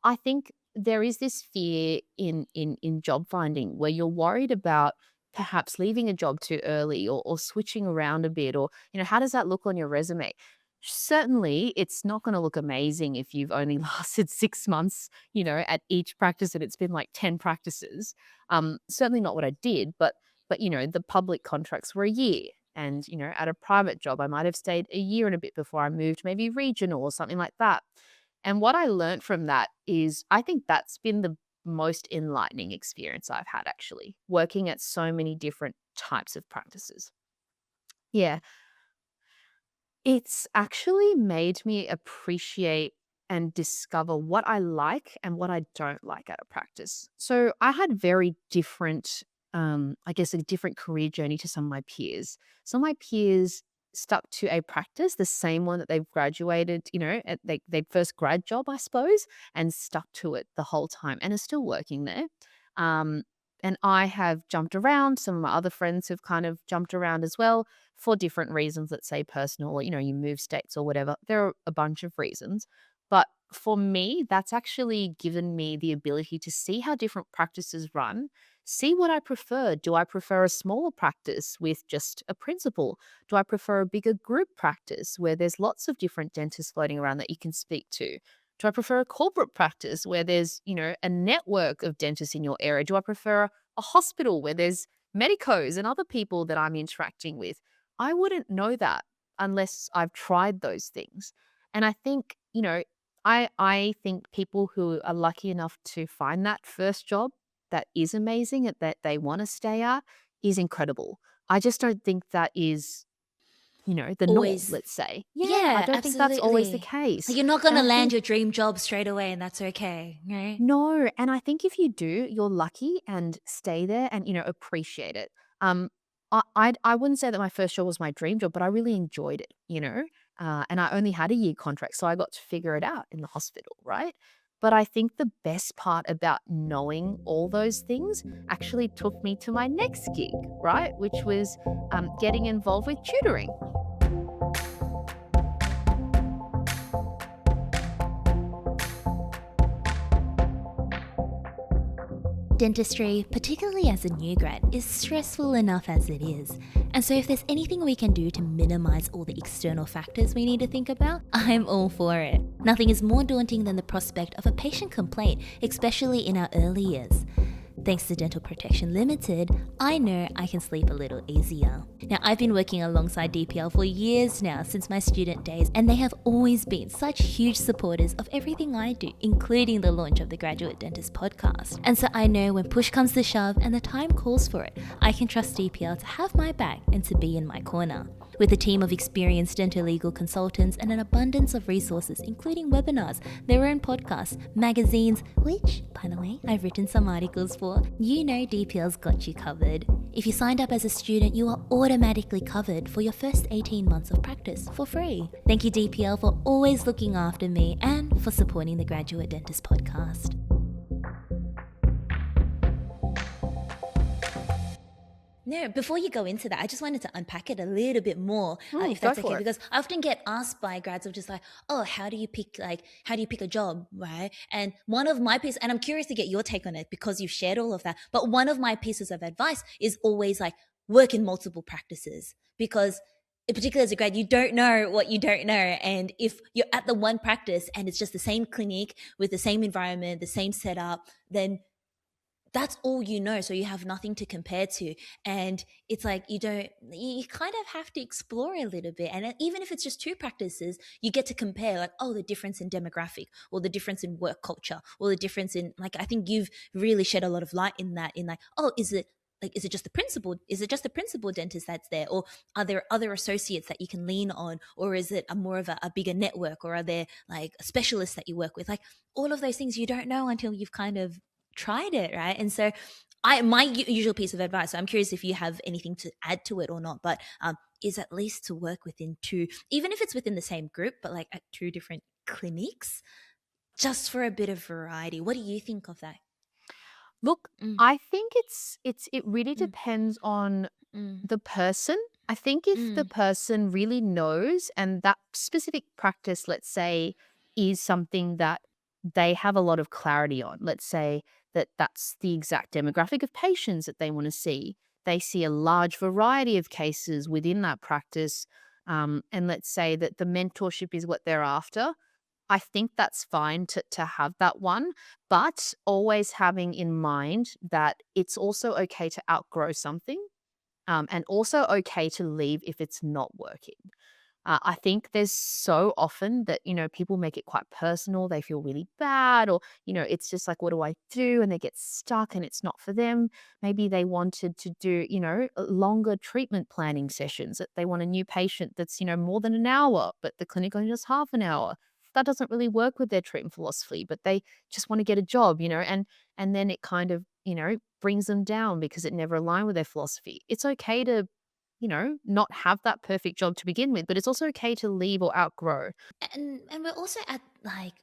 I think there is this fear in job finding where you're worried about perhaps leaving a job too early, or switching around a bit, or how does that look on your resume? Certainly, it's not going to look amazing if you've only lasted 6 months, at each practice, and it's been like 10 practices. Certainly not what I did, but the public contracts were a year. And, at a private job, I might have stayed a year and a bit before I moved, maybe regional or something like that. And what I learned from that is I think that's been the most enlightening experience I've had, actually, working at so many different types of practices. Yeah. It's actually made me appreciate and discover what I like and what I don't like at a practice. So I had very different, I guess, a different career journey to some of my peers. Some of my peers stuck to a practice, the same one that they've graduated, at their first grad job, I suppose, and stuck to it the whole time and are still working there. Um, and I have jumped around. Some of my other friends have kind of jumped around as well for different reasons, let's say personal, or, you move states or whatever. There are a bunch of reasons. But for me, that's actually given me the ability to see how different practices run, see what I prefer. Do I prefer a smaller practice with just a principal? Do I prefer a bigger group practice where there's lots of different dentists floating around that you can speak to? Do I prefer a corporate practice where there's, a network of dentists in your area? Do I prefer a hospital where there's medicos and other people that I'm interacting with? I wouldn't know that unless I've tried those things. And I think, I think people who are lucky enough to find that first job that is amazing, that they want to stay at, is incredible. I just don't think that is, the norm, Always. let's say. Yeah, I Yeah, don't think that's always the absolutely. case. Like you're not And gonna I land think your dream job straight away, and that's okay, right? no, and I think if you do, you're lucky, and stay there and, appreciate it. Um, I wouldn't say that my first job was my dream job, but I really enjoyed it. And I only had a year contract, so I got to figure it out in the hospital, right? But I think the best part about knowing all those things actually took me to my next gig, right? Which was getting involved with tutoring. Dentistry, particularly as a new grad, is stressful enough as it is. And so if there's anything we can do to minimize all the external factors we need to think about, I'm all for it. Nothing is more daunting than the prospect of a patient complaint, especially in our early years. Thanks to Dental Protection Limited, I know I can sleep a little easier. Now, I've been working alongside DPL for years now, since my student days, and they have always been such huge supporters of everything I do, including the launch of the Graduate Dentist podcast. And so I know when push comes to shove and the time calls for it, I can trust DPL to have my back and to be in my corner. With a team of experienced dental legal consultants and an abundance of resources, including webinars, their own podcasts, magazines, which, by the way, I've written some articles for, you know DPL's got you covered. If you signed up as a student, you are automatically covered for your first 18 months of practice for free. Thank you, DPL, for always looking after me and for supporting the Graduate Dentist podcast. No, before you go into that, I just wanted to unpack it a little bit more, if Go that's okay, for it. because I often get asked by grads of just like, oh, how do you pick a job, right? And one of my pieces, and I'm curious to get your take on it because you've shared all of that, but one of my pieces of advice is always like work in multiple practices, because particularly as a grad, you don't know what you don't know. And if you're at the one practice and it's just the same clinic with the same environment, the same setup, then that's all you know, so you have nothing to compare to. And it's like you kind of have to explore a little bit, and even if it's just two practices, you get to compare, like, oh, the difference in demographic, or the difference in work culture, or the difference in, like, I think you've really shed a lot of light in that, in like, oh, is it just the principal? Is it just the principal dentist that's there, or are there other associates that you can lean on, or is it a more of a bigger network, or are there like specialists that you work with? Like, all of those things you don't know until you've kind of tried it, right? And so my usual piece of advice, so I'm curious if you have anything to add to it or not, but is at least to work within two, even if it's within the same group, but like at two different clinics, just for a bit of variety. What do you think of that? Look, Mm, I think it really mm, depends on mm, the person. I think if the mm, person really knows and that specific practice, let's say, is something that they have a lot of clarity on, let's say that that's the exact demographic of patients that they want to see. They see a large variety of cases within that practice. And let's say that the mentorship is what they're after. I think that's fine to have that one, but always having in mind that it's also okay to outgrow something, and also okay to leave if it's not working. I think there's so often that, people make it quite personal. They feel really bad, or, it's just like, what do I do? And they get stuck and it's not for them. Maybe they wanted to do, longer treatment planning sessions, that they want a new patient that's, more than an hour, but the clinic only does half an hour. That doesn't really work with their treatment philosophy, but they just want to get a job, and then it kind of, brings them down because it never aligned with their philosophy. It's okay to not have that perfect job to begin with, but it's also okay to leave or outgrow. and we're also at, like,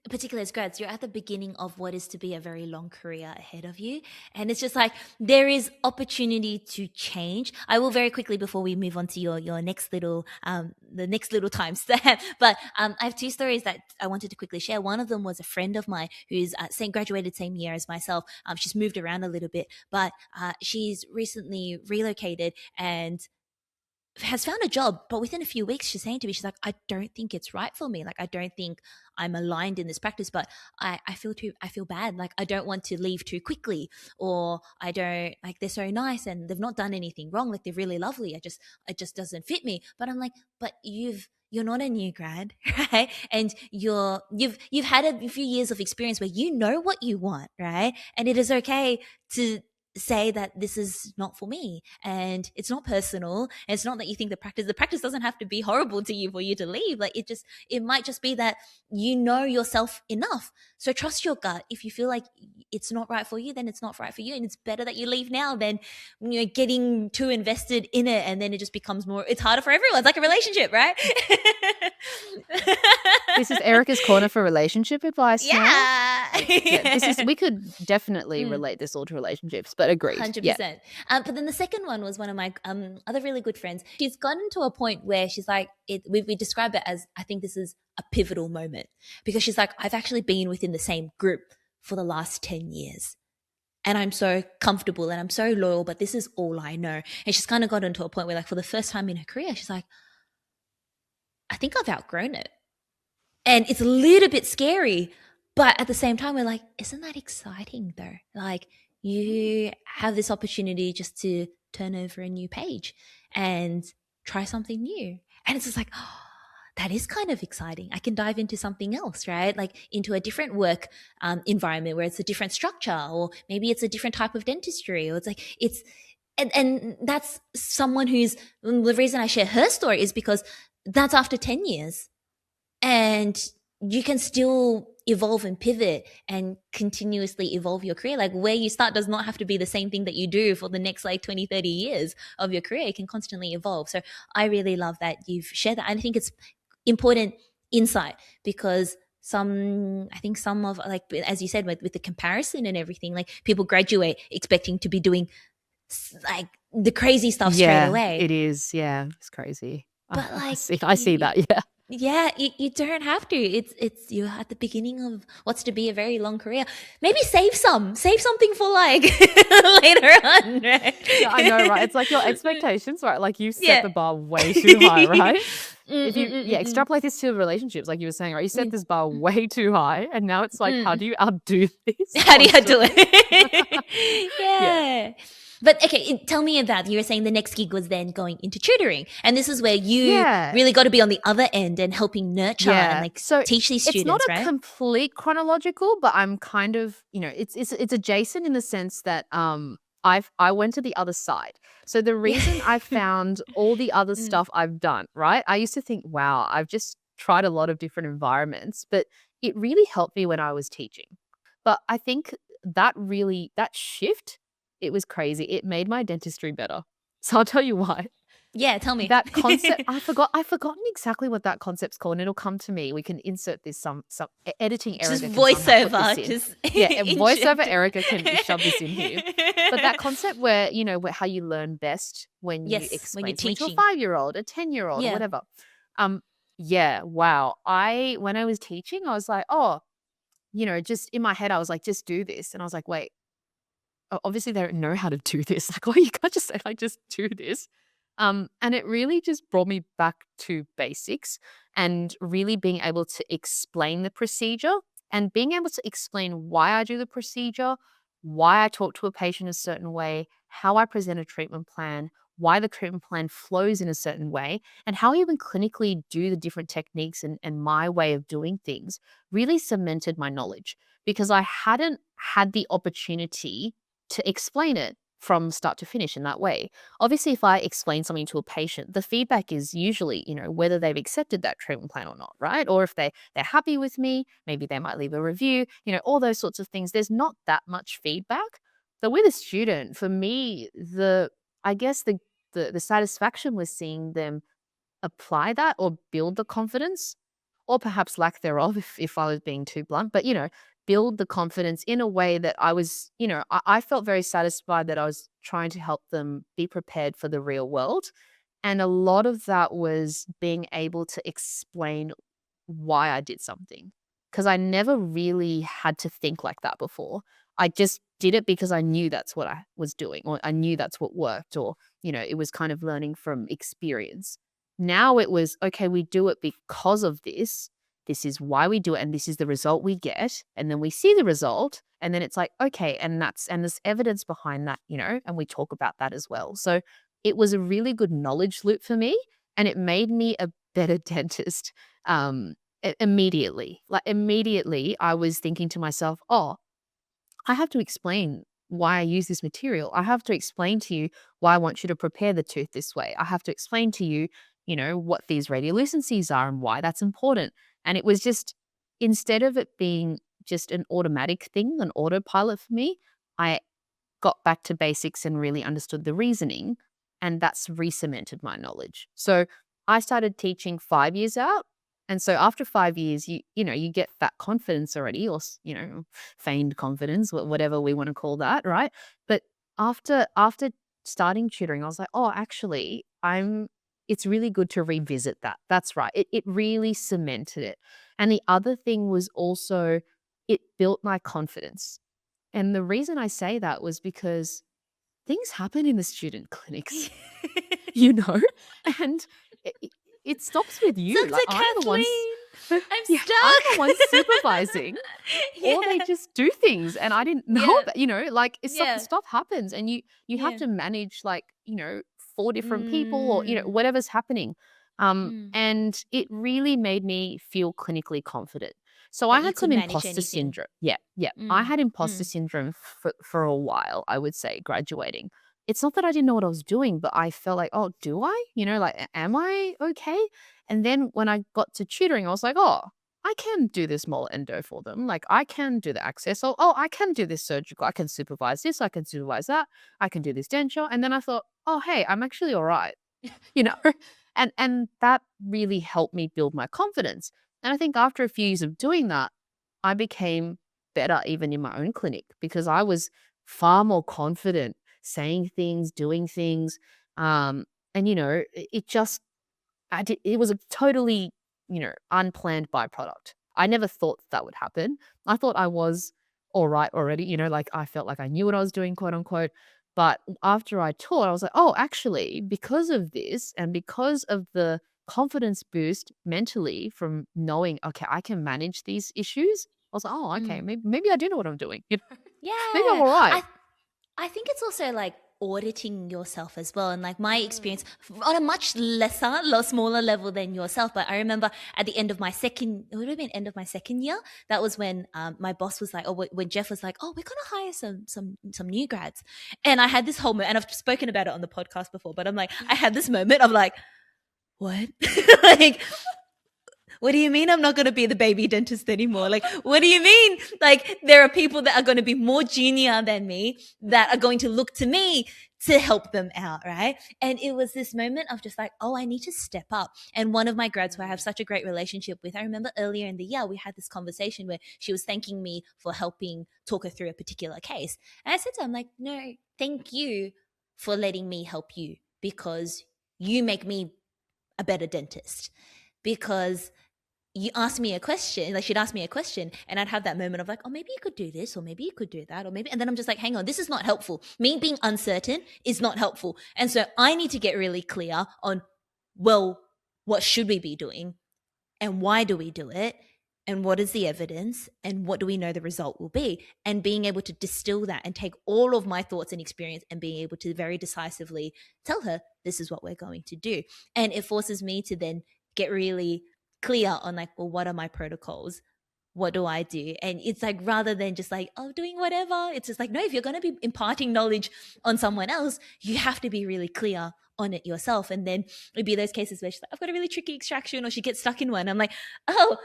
particularly as grads, you're at the beginning of what is to be a very long career ahead of you, and it's just like there is opportunity to change. I will very quickly, before we move on to your next little the next little time stamp, but I have two stories that I wanted to quickly share. One of them was a friend of mine who's graduated same year as myself. She's moved around a little bit, but she's recently relocated and has found a job, but within a few weeks, she's saying to me, she's like, I don't think it's right for me. Like, I don't think I'm aligned in this practice, but I feel bad. Like, I don't want to leave too quickly, or I don't, like, they're so nice and they've not done anything wrong. Like, they're really lovely. It just doesn't fit me. But I'm like, but you're not a new grad, right? And you've had a few years of experience where you know what you want, right? And it is okay to say that this is not for me, and it's not personal, and it's not that you think the practice doesn't have to be horrible to you for you to leave. Like, it might just be that you know yourself enough, so trust your gut. If you feel like it's not right for you, then it's not right for you, and it's better that you leave now than getting too invested in it, and then it just becomes more, it's harder for everyone. It's like a relationship, right? This is Erica's corner for relationship advice now. Yeah. We could definitely relate this all to relationships, but agreed. 100%. But then the second one was one of my other really good friends. She's gotten to a point where she's like, we describe it as, I think this is a pivotal moment, because she's like, I've actually been within the same group for the last 10 years. And I'm so comfortable and I'm so loyal, but this is all I know. And she's kind of gotten to a point where, like, for the first time in her career, she's like, I think I've outgrown it. And it's a little bit scary, but at the same time, we're like, isn't that exciting though? Like, you have this opportunity just to turn over a new page and try something new. And it's just like, oh, that is kind of exciting. I can dive into something else, right? Like, into a different work environment where it's a different structure, or maybe it's a different type of dentistry, or it's like, and that's someone who's, the reason I share her story is because that's after 10 years. And you can still evolve and pivot and continuously evolve your career. Like, where you start does not have to be the same thing that you do for the next, like, 20, 30 years of your career. It can constantly evolve. So I really love that you've shared that. And I think it's important insight, because I think some of, like, as you said, with the comparison and everything, like, people graduate expecting to be doing, like, the crazy stuff straight away. It is. Yeah, it's crazy. But, like, I see that. Yeah. Yeah, you don't have to. It's you're at the beginning of what's to be a very long career. Maybe save something for, like, later on, right? Yeah, I know, right? It's like your expectations, right? Like, you set the bar way too high, right? Mm, if you, mm, mm, yeah, mm, mm. extrapolate this to relationships, like you were saying, right? You set Mm, this bar way too high, and now it's like, how mm. do you outdo this How do you do constantly? it? Yeah. Yeah. But okay, tell me about, you were saying the next gig was then going into tutoring. And this is where you Yeah. really got to be on the other end and helping nurture and Yeah. like So teach these it's not students, a right? complete chronological, but I'm kind of, it's adjacent in the sense that I went to the other side. So the Yeah. reason I found all the other Mm. stuff I've done, right? I used to think, wow, I've just tried a lot of different environments, but it really helped me when I was teaching. But I think that shift, it was crazy. It made my dentistry better. So I'll tell you why. Yeah, tell me. That concept, I've forgotten exactly what that concept's called, and it'll come to me. We can insert this some editing Just Erica can somehow put this voiceover, in. just Yeah, and voiceover inject Erica can it. shove this in here. But that concept where, where how you learn best when you Yes, when you're explain something to a teaching. 5-year-old, a 10-year-old, or Yeah. whatever. Yeah, wow. When I was teaching, I was like, oh, just in my head, I was like, just do this. And I was like, wait, obviously they don't know how to do this. Like, oh, you can't just say, like, just do this. And it really just brought me back to basics and really being able to explain the procedure and being able to explain why I do the procedure, why I talk to a patient a certain way, how I present a treatment plan, why the treatment plan flows in a certain way, and how I even clinically do the different techniques and my way of doing things really cemented my knowledge because I hadn't had the opportunity to explain it from start to finish in that way. Obviously, if I explain something to a patient, the feedback is usually, whether they've accepted that treatment plan or not, right? Or if they're happy with me, maybe they might leave a review, all those sorts of things. There's not that much feedback. But with a student, for me, I guess the satisfaction was seeing them apply that or build the confidence or perhaps lack thereof if I was being too blunt, but build the confidence in a way that I was, I felt very satisfied that I was trying to help them be prepared for the real world. And a lot of that was being able to explain why I did something because I never really had to think like that before. I just did it because I knew that's what I was doing or I knew that's what worked or, it was kind of learning from experience. Now it was, okay, we do it because of this. This is why we do it and this is the result we get. And then we see the result and then it's like, okay, and there's evidence behind that, and we talk about that as well. So it was a really good knowledge loop for me and it made me a better dentist. Immediately. Like immediately I was thinking to myself, "Oh, I have to explain why I use this material. I have to explain to you why I want you to prepare the tooth this way. I have to explain to you, what these radiolucencies are and why that's important." And it was just instead of it being just an automatic thing, an autopilot for me, I got back to basics and really understood the reasoning, and that's re-cemented my knowledge. So I started teaching 5 years out, and so after 5 years, you get that confidence already, or feigned confidence, whatever we want to call that, right? But after starting tutoring, I was like, oh, actually, It's really good to revisit that. That's right. It really cemented it. And the other thing was also it built my confidence. And the reason I say that was because things happen in the student clinics, you know, and it, it stops with you. Like Dr. I'm the ones, Kathleen, I'm yeah, I'm the stuck. one supervising, or they Yeah. just do things, and I didn't know Yeah. about. Like it's Yeah. stuff happens, and you have Yeah. to manage like 4 different people, or Mm. whatever's happening. Mm. And it really made me feel clinically confident. So I That you had could some manage imposter anything. syndrome. Yeah, yeah. I Mm. had imposter Mm. syndrome for a while, I would say, graduating. It's not that I didn't know what I was doing, but I felt like, oh, do I? Like, am I okay? And then when I got to tutoring, I was like, oh, I can do this molar endo for them. Like, I can do the access. Oh, I can do this surgical. I can supervise this. I can supervise that. I can do this denture. And then I thought, oh, hey, I'm actually all right. you know and that really helped me build my confidence. And I think after a few years of doing that, I became better even in my own clinic because I was far more confident saying things, doing things. And it just it was a totally unplanned byproduct. I never thought that would happen. I thought I was all right already, like I felt like I knew what I was doing, quote unquote. But after I taught, I was like, oh, actually, because of this and because of the confidence boost mentally from knowing, okay, I can manage these issues. I was like, oh, okay, Mm. maybe I do know what I'm doing. Maybe I'm Yeah. all right. I think it's also like auditing yourself as well. And like my experience Mm. on a much lesser, smaller level than yourself. But I remember at the end of my it would have been end of my second year. That was when my boss was like, or when Jeff was like, oh, we're going to hire some new grads. And I had this whole moment, and I've spoken about it on the podcast before, but I'm like, I had this moment of like, what? Like, what do you mean I'm not going to be the baby dentist anymore? Like, what do you mean? Like, there are people that are going to be more junior than me that are going to look to me to help them out, right? And it was this moment of just like, oh, I need to step up. And one of my grads who I have such a great relationship with, I remember earlier in the year, we had this conversation where she was thanking me for helping talk her through a particular case. And I said to her, I'm like, no, thank you for letting me help you, because you make me a better dentist. Because you ask me a question, like she'd ask me a question, and I'd have that moment of like, oh, maybe you could do this, or maybe you could do that, or maybe, and then I'm just like, hang on, this is not helpful. Me being uncertain is not helpful. And so I need to get really clear on, well, what should we be doing? And why do we do it? And what is the evidence? And what do we know the result will be? And being able to distill that and take all of my thoughts and experience and being able to very decisively tell her, this is what we're going to do. And it forces me to then get really clear on like, well, what are my protocols? What do I do? And it's like, rather than just like, oh, doing whatever, it's just like, no, if you're going to be imparting knowledge on someone else, you have to be really clear on it yourself. And then it'd be those cases where she's like, I've got a really tricky extraction, or she gets stuck in one. I'm like, oh,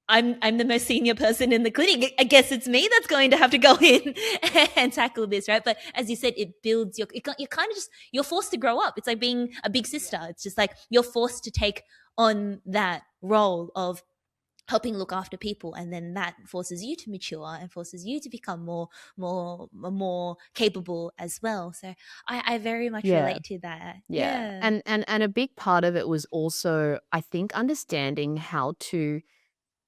I'm the most senior person in the clinic. I guess it's me that's going to have to go in and tackle this, right? But as you said, it builds you're kind of just, you're forced to grow up. It's like being a big sister. It's just like you're forced to take on that role of helping look after people, and then that forces you to mature and forces you to become more capable as well. So I very much Yeah. relate to that. Yeah. Yeah. And a big part of it was also, I think, understanding how to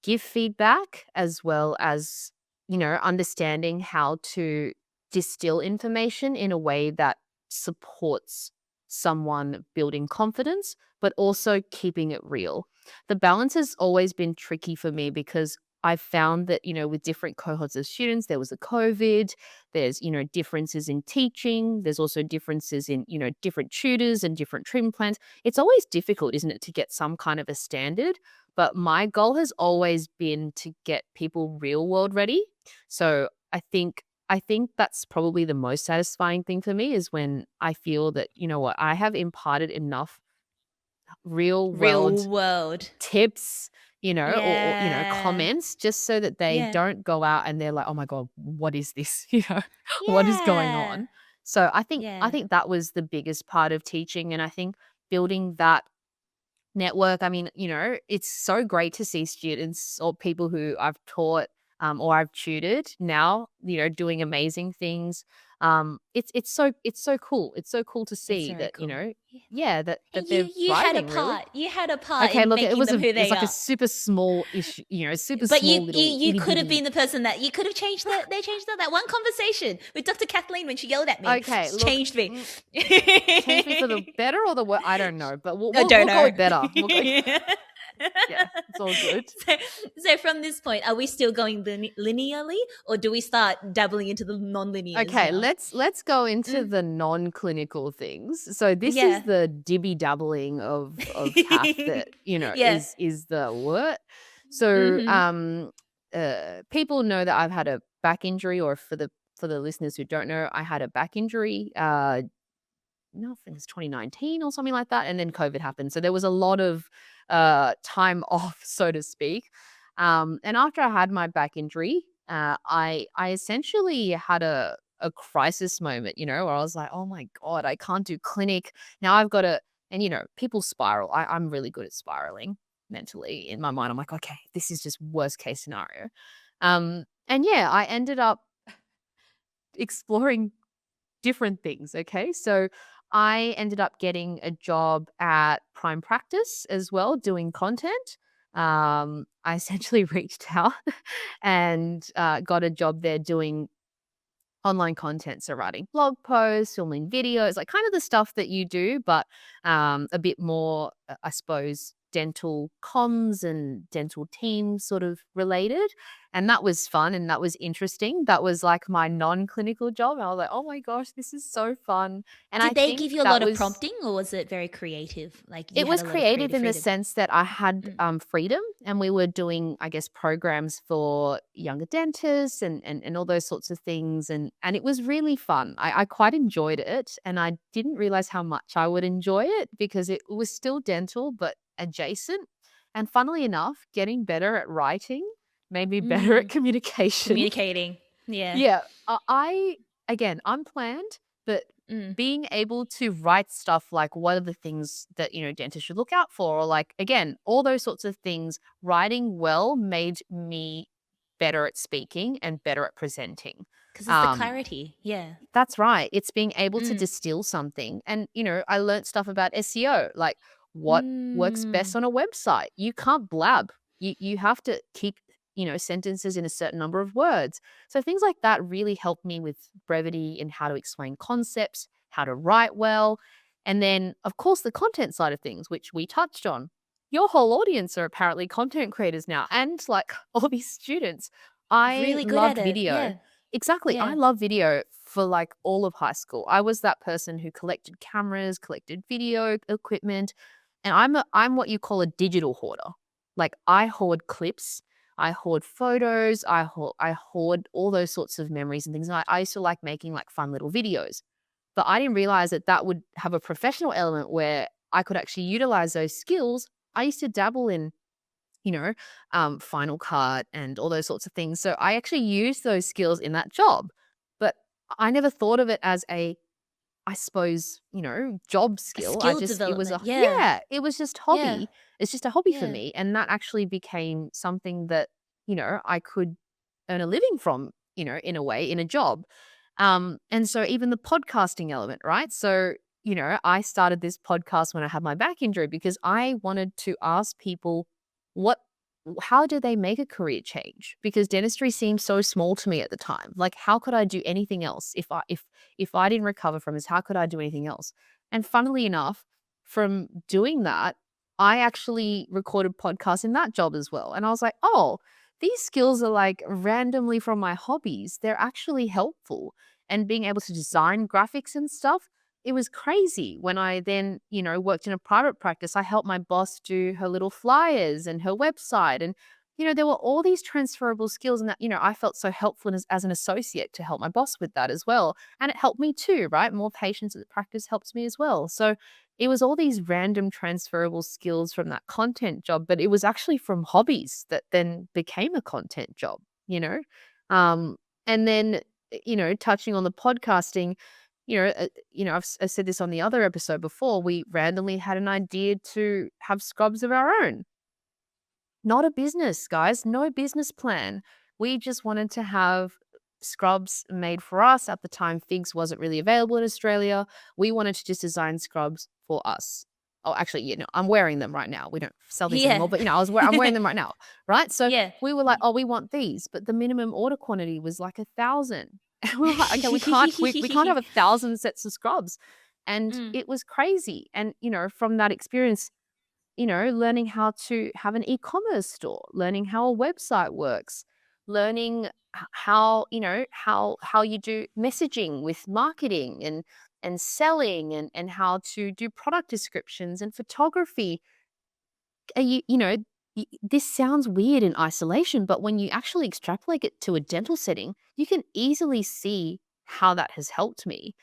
give feedback, as well as, understanding how to distill information in a way that supports someone building confidence, but also keeping it real. The balance has always been tricky for me because I found that, with different cohorts of students, there was a COVID, there's, differences in teaching, there's also differences in, different tutors and different treatment plans. It's always difficult, isn't it, to get some kind of a standard, but my goal has always been to get people real world ready. So I think that's probably the most satisfying thing for me, is when I feel that, what, I have imparted enough real Real world world. tips, or Yeah. comments, just so that they Yeah. don't go out and they're like, oh my God, what is this? What is going Yeah. on? So I think I Yeah. think that was the biggest part of teaching. And I think building that network. I mean, it's so great to see students or people who I've taught, or I've tutored now, doing amazing things. It's so cool. It's so cool to It's see very that, cool. Yeah. yeah, that And they're you had a thriving really. part. You had a part Okay, in look, it making was them a who it's they like a are. super small issue, super But small little you itty could have bitty. been the person that you could have changed they changed that one conversation with Dr. Kathleen when she yelled at me. Okay, It's look, changed me. change me for the better or the worse? I don't know, but we'll I we'll, don't we'll go know. with better. We'll go, yeah, it's all good. so, so from this point, are we still going linearly, or do we start dabbling into the non-linears Okay, now? let's go into Mm, the non-clinical things. So this is yeah. the dibby dabbling of Kath that, Yeah. is the what? So Mm-hmm. people know that I've had a back injury, or for the listeners who don't know, I had a back injury no, I think it's 2019 or something like that, and then COVID happened. So there was a lot of time off, so to speak. And after I had my back injury, I essentially had a crisis moment, where I was like, oh my God, I can't do clinic. Now I've got to, and people spiral. I'm really good at spiraling mentally in my mind. I'm like, okay, this is just worst case scenario. And yeah, I ended up exploring different things. Okay. So I ended up getting a job at Prime Practice as well, doing content. I essentially reached out and got a job there doing online content. So writing blog posts, filming videos, like kind of the stuff that you do, but a bit more, I suppose, dental comms and dental team sort of related. And that was fun and that was interesting. That was like my non-clinical job. I was like, oh my gosh, this is so fun. And I Did they think give you a that lot of was prompting, or was it very creative? Like you it had was a lot of creative creative in the freedom? sense that I had, Mm. freedom, and we were doing, I guess, programs for younger dentists and all those sorts of things, and it was really fun. I quite enjoyed it, and I didn't realize how much I would enjoy it because it was still dental, but adjacent. And funnily enough, getting better at writing made me better at Mm. communication. Communicating. Yeah. Yeah, I again, unplanned, but Mm. being able to write stuff like what are the things that, dentists should look out for, or like, again, all those sorts of things, writing well made me better at speaking and better at presenting. Because it's the Um, clarity. Yeah. that's right. It's being able to Mm. distill something. And, I learned stuff about SEO, like what works best Mm. on a website. You can't blab. You have to keep, sentences in a certain number of words. So things like that really helped me with brevity in how to explain concepts, how to write well. And then, of course, the content side of things, which we touched on. Your whole audience are apparently content creators now, and like all these students. I Really good at loved it. video. Yeah. Exactly. I Yeah. love video for like all of high school. I was that person who collected cameras, collected video equipment, and I'm what you call a digital hoarder. Like I hoard clips, I hoard photos, I hoard all those sorts of memories and things. And I used to like making like fun little videos, but I didn't realize that that would have a professional element where I could actually utilize those skills. I used to dabble in Final Cut and all those sorts of things. So I actually used those skills in that job, but I never thought of it as a, I suppose, job A skill. skill It was development. Yeah. it was just Yeah. hobby. It's just a hobby for Yeah. me. And that actually became something that, I could earn a living from, in a way, in a job. And so even the podcasting element, right? So, I started this podcast when I had my back injury because I wanted to ask people what how do they make a career change? Because dentistry seemed so small to me at the time. Like how could I do anything else if I didn't recover from this, how could I do anything else? And funnily enough, from doing that, I actually recorded podcasts in that job as well. And I was like, "Oh, these skills are like randomly from my hobbies. They're actually helpful." And being able to design graphics and stuff, it was crazy. When I then, worked in a private practice, I helped my boss do her little flyers and her website. And, there were all these transferable skills, and that, I felt so helpful as an associate to help my boss with that as well. And it helped me too, right? More patients at the practice helps me as well. So it was all these random transferable skills from that content job, but it was actually from hobbies that then became a content job, you know? And then, touching on the podcasting, I've said this on the other episode before. We randomly had an idea to have scrubs of our own. Not a business, guys. No business plan. We just wanted to have scrubs made for us. At the time, Figs wasn't really available in Australia. We wanted to just design scrubs for us. Oh, actually, I'm wearing them right now. We don't sell these Yeah. anymore, but I'm wearing them right now, right? So Yeah. we were like, oh, we want these, but the minimum order quantity was like 1,000. And we were like, okay, we can't have 1,000 sets of scrubs. And Mm. it was crazy. And, from that experience, learning how to have an e-commerce store, learning how a website works, learning how, how you do messaging with marketing and selling and how to do product descriptions and photography. This sounds weird in isolation, but when you actually extrapolate it to a dental setting, you can easily see how that has helped me.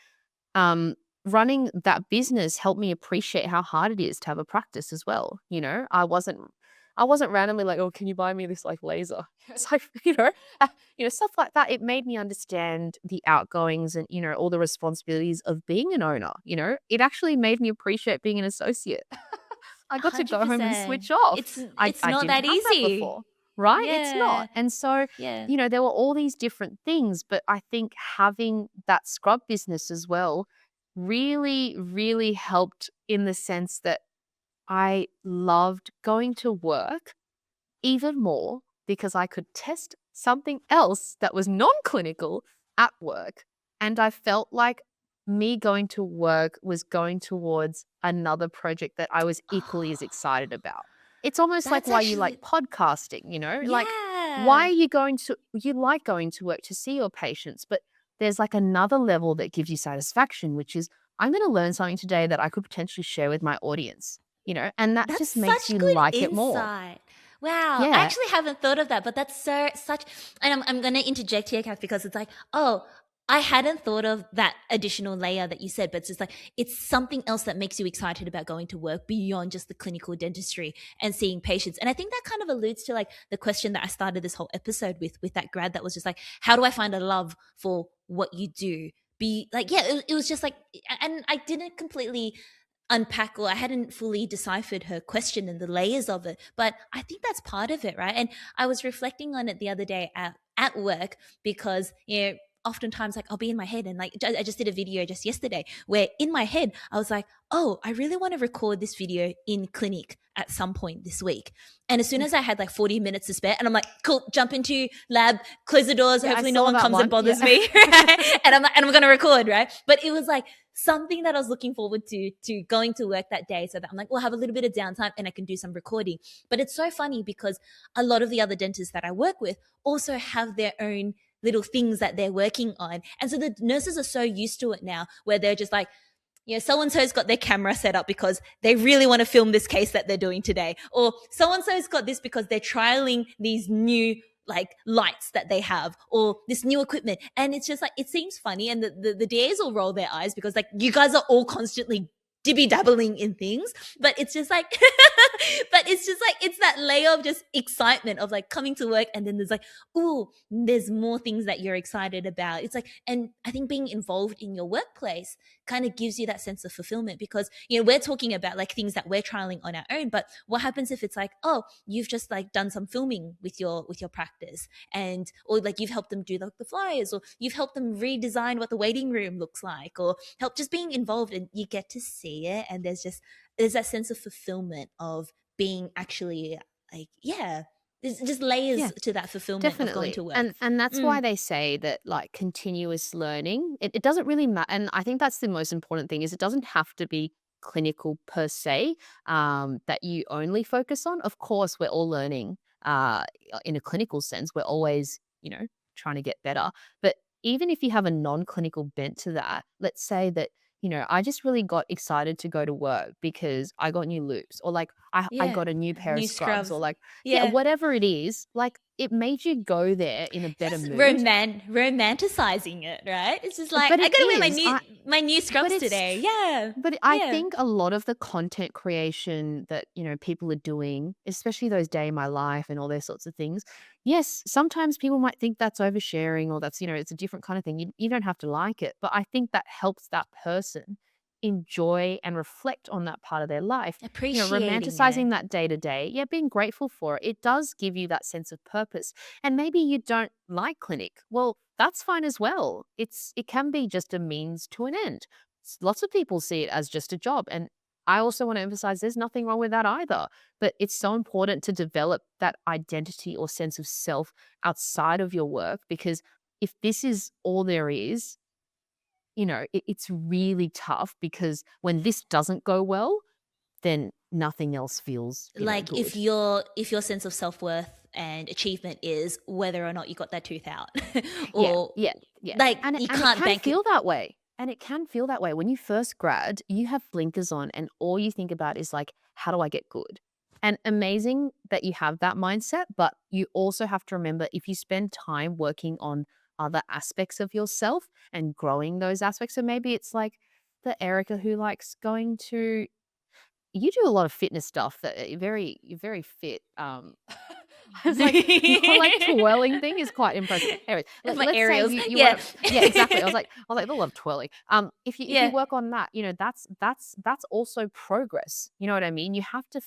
um, Running that business helped me appreciate how hard it is to have a practice as well. I wasn't randomly like, oh, can you buy me this like laser? It's like, stuff like that. It made me understand the outgoings and, all the responsibilities of being an owner. It actually made me appreciate being an associate. I got to go home and 100%. switch off. I, It's I not didn't that have that easy. before, right? It's not. Yeah. And so, Yeah. there were all these different things, but I think having that scrub business as well really, really helped in the sense that I loved going to work even more because I could test something else that was non clinical at work. And I felt like me going to work was going towards another project that I was equally as excited about. It's almost like That's why you like actually, podcasting, like why yeah. are you like going to work to see your patients, but there's like another level that gives you satisfaction, which is I'm going to learn something today that I could potentially share with my audience, and that That's just makes such you good like it more. insight. Wow. I Yeah. actually haven't thought of that, but that's such, and I'm going to interject here, Kath, because it's like, oh, I hadn't thought of that additional layer that you said, but it's just like, it's something else that makes you excited about going to work beyond just the clinical dentistry and seeing patients. And I think that kind of alludes to like the question that I started this whole episode with that grad that was just like, how do I find a love for what you do? Be like, yeah, it was just like, and I didn't completely unpack, or I hadn't fully deciphered her question and the layers of it. But I think that's part of it, right? And I was reflecting on it the other day at work because, oftentimes like I'll be in my head and like I just did a video just yesterday where in my head I was like, oh, I really want to record this video in clinic at some point this week. And as soon as I had like 40 minutes to spare, and I'm like, cool, jump into lab, close the doors, Yeah, I hopefully no saw one that comes and one. bothers Yeah. me, right? And I'm like, and I'm gonna record, right? But it was like something that I was looking forward to going to work that day, so that I'm like, we'll have a little bit of downtime and I can do some recording. But it's so funny because a lot of the other dentists that I work with also have their own little things that they're working on. And so the nurses are so used to it now where they're just like, so and so's got their camera set up because they really want to film this case that they're doing today. Or so and so's got this because they're trialing these new like lights that they have or this new equipment. And it's just like, it seems funny. And the DAs will roll their eyes because like you guys are all constantly dibby dabbling in things, but it's just like, but it's just like, it's that layer of just excitement of like coming to work. And then there's like, ooh, there's more things that you're excited about. It's like, and I think being involved in your workplace kind of gives you that sense of fulfillment because, we're talking about like things that we're trialing on our own, but what happens if it's like, oh, you've just like done some filming with your practice and, or like you've helped them do like the flyers or you've helped them redesign what the waiting room looks like or help just being involved and you get to see it. And there's that sense of fulfillment of being actually like, yeah, there's just layers Yeah. to that fulfillment of going Definitely. to work. And that's why Mm, they say that like continuous learning, it doesn't really matter. And I think that's the most important thing is it doesn't have to be clinical per se, that you only focus on. Of course, we're all learning in a clinical sense. We're always, trying to get better. But even if you have a non-clinical bent to that, let's say that, I just really got excited to go to work because I got new loops or like I yeah. got a new pair of New scrubs or scrubs. like yeah, Yeah. whatever it is, like, it made you go there in a better Just mood. romanticizing it, right? It's just like But I it gotta wear is, my new but scrubs it's today. Yeah. but I Yeah. think a lot of the content creation that, people are doing, especially those day in my life and all those sorts of things, yes, sometimes people might think that's oversharing or that's, it's a different kind of thing. You don't have to like it, but I think that helps that person enjoy and reflect on that part of their life. Appreciating it. Romanticizing that day to day, yeah, being grateful for it. It does give you that sense of purpose. And maybe you don't like clinic. Well, that's fine as well. It can be just a means to an end. Lots of people see it as just a job. And I also want to emphasize there's nothing wrong with that either. But it's so important to develop that identity or sense of self outside of your work because if this is all there is, it's really tough because when this doesn't go well, then nothing else feels, Like good. if your sense of self-worth and achievement is whether or not you got that tooth out Yeah, or yeah, yeah. like you And it can't can bank it. feel that way. And it can feel that way. When you first grad, you have blinkers on and all you think about is like, how do I get good? And amazing that you have that mindset, but you also have to remember if you spend time working on other aspects of yourself and growing those aspects. So maybe it's like the Erica who likes going to you do a lot of fitness stuff that you're very fit. I was like, your like twirling thing is quite impressive. Anyways, My let's say aerials. you want Yeah. to, yeah, exactly. I was like, they love twirling. If you Yeah. work on that, that's also progress. You know what I mean? You have to.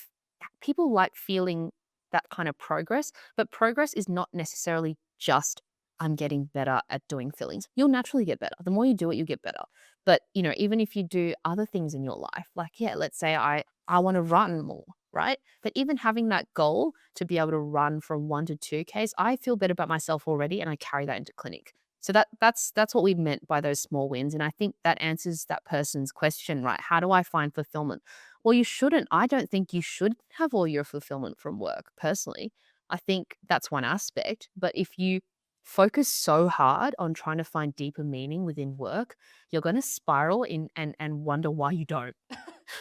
People like feeling that kind of progress, but progress is not necessarily just I'm getting better at doing fillings. You'll naturally get better. The more you do it, you get better. But even if you do other things in your life, like yeah, let's say I want to run more, right? But even having that goal to be able to run from 1 to 2 Ks, I feel better about myself already and I carry that into clinic. So that's what we meant by those small wins. And I think that answers that person's question, right? How do I find fulfillment? Well, you shouldn't. I don't think you should have all your fulfillment from work, personally. I think that's one aspect. But if you focus so hard on trying to find deeper meaning within work, you're going to spiral in and wonder why you don't.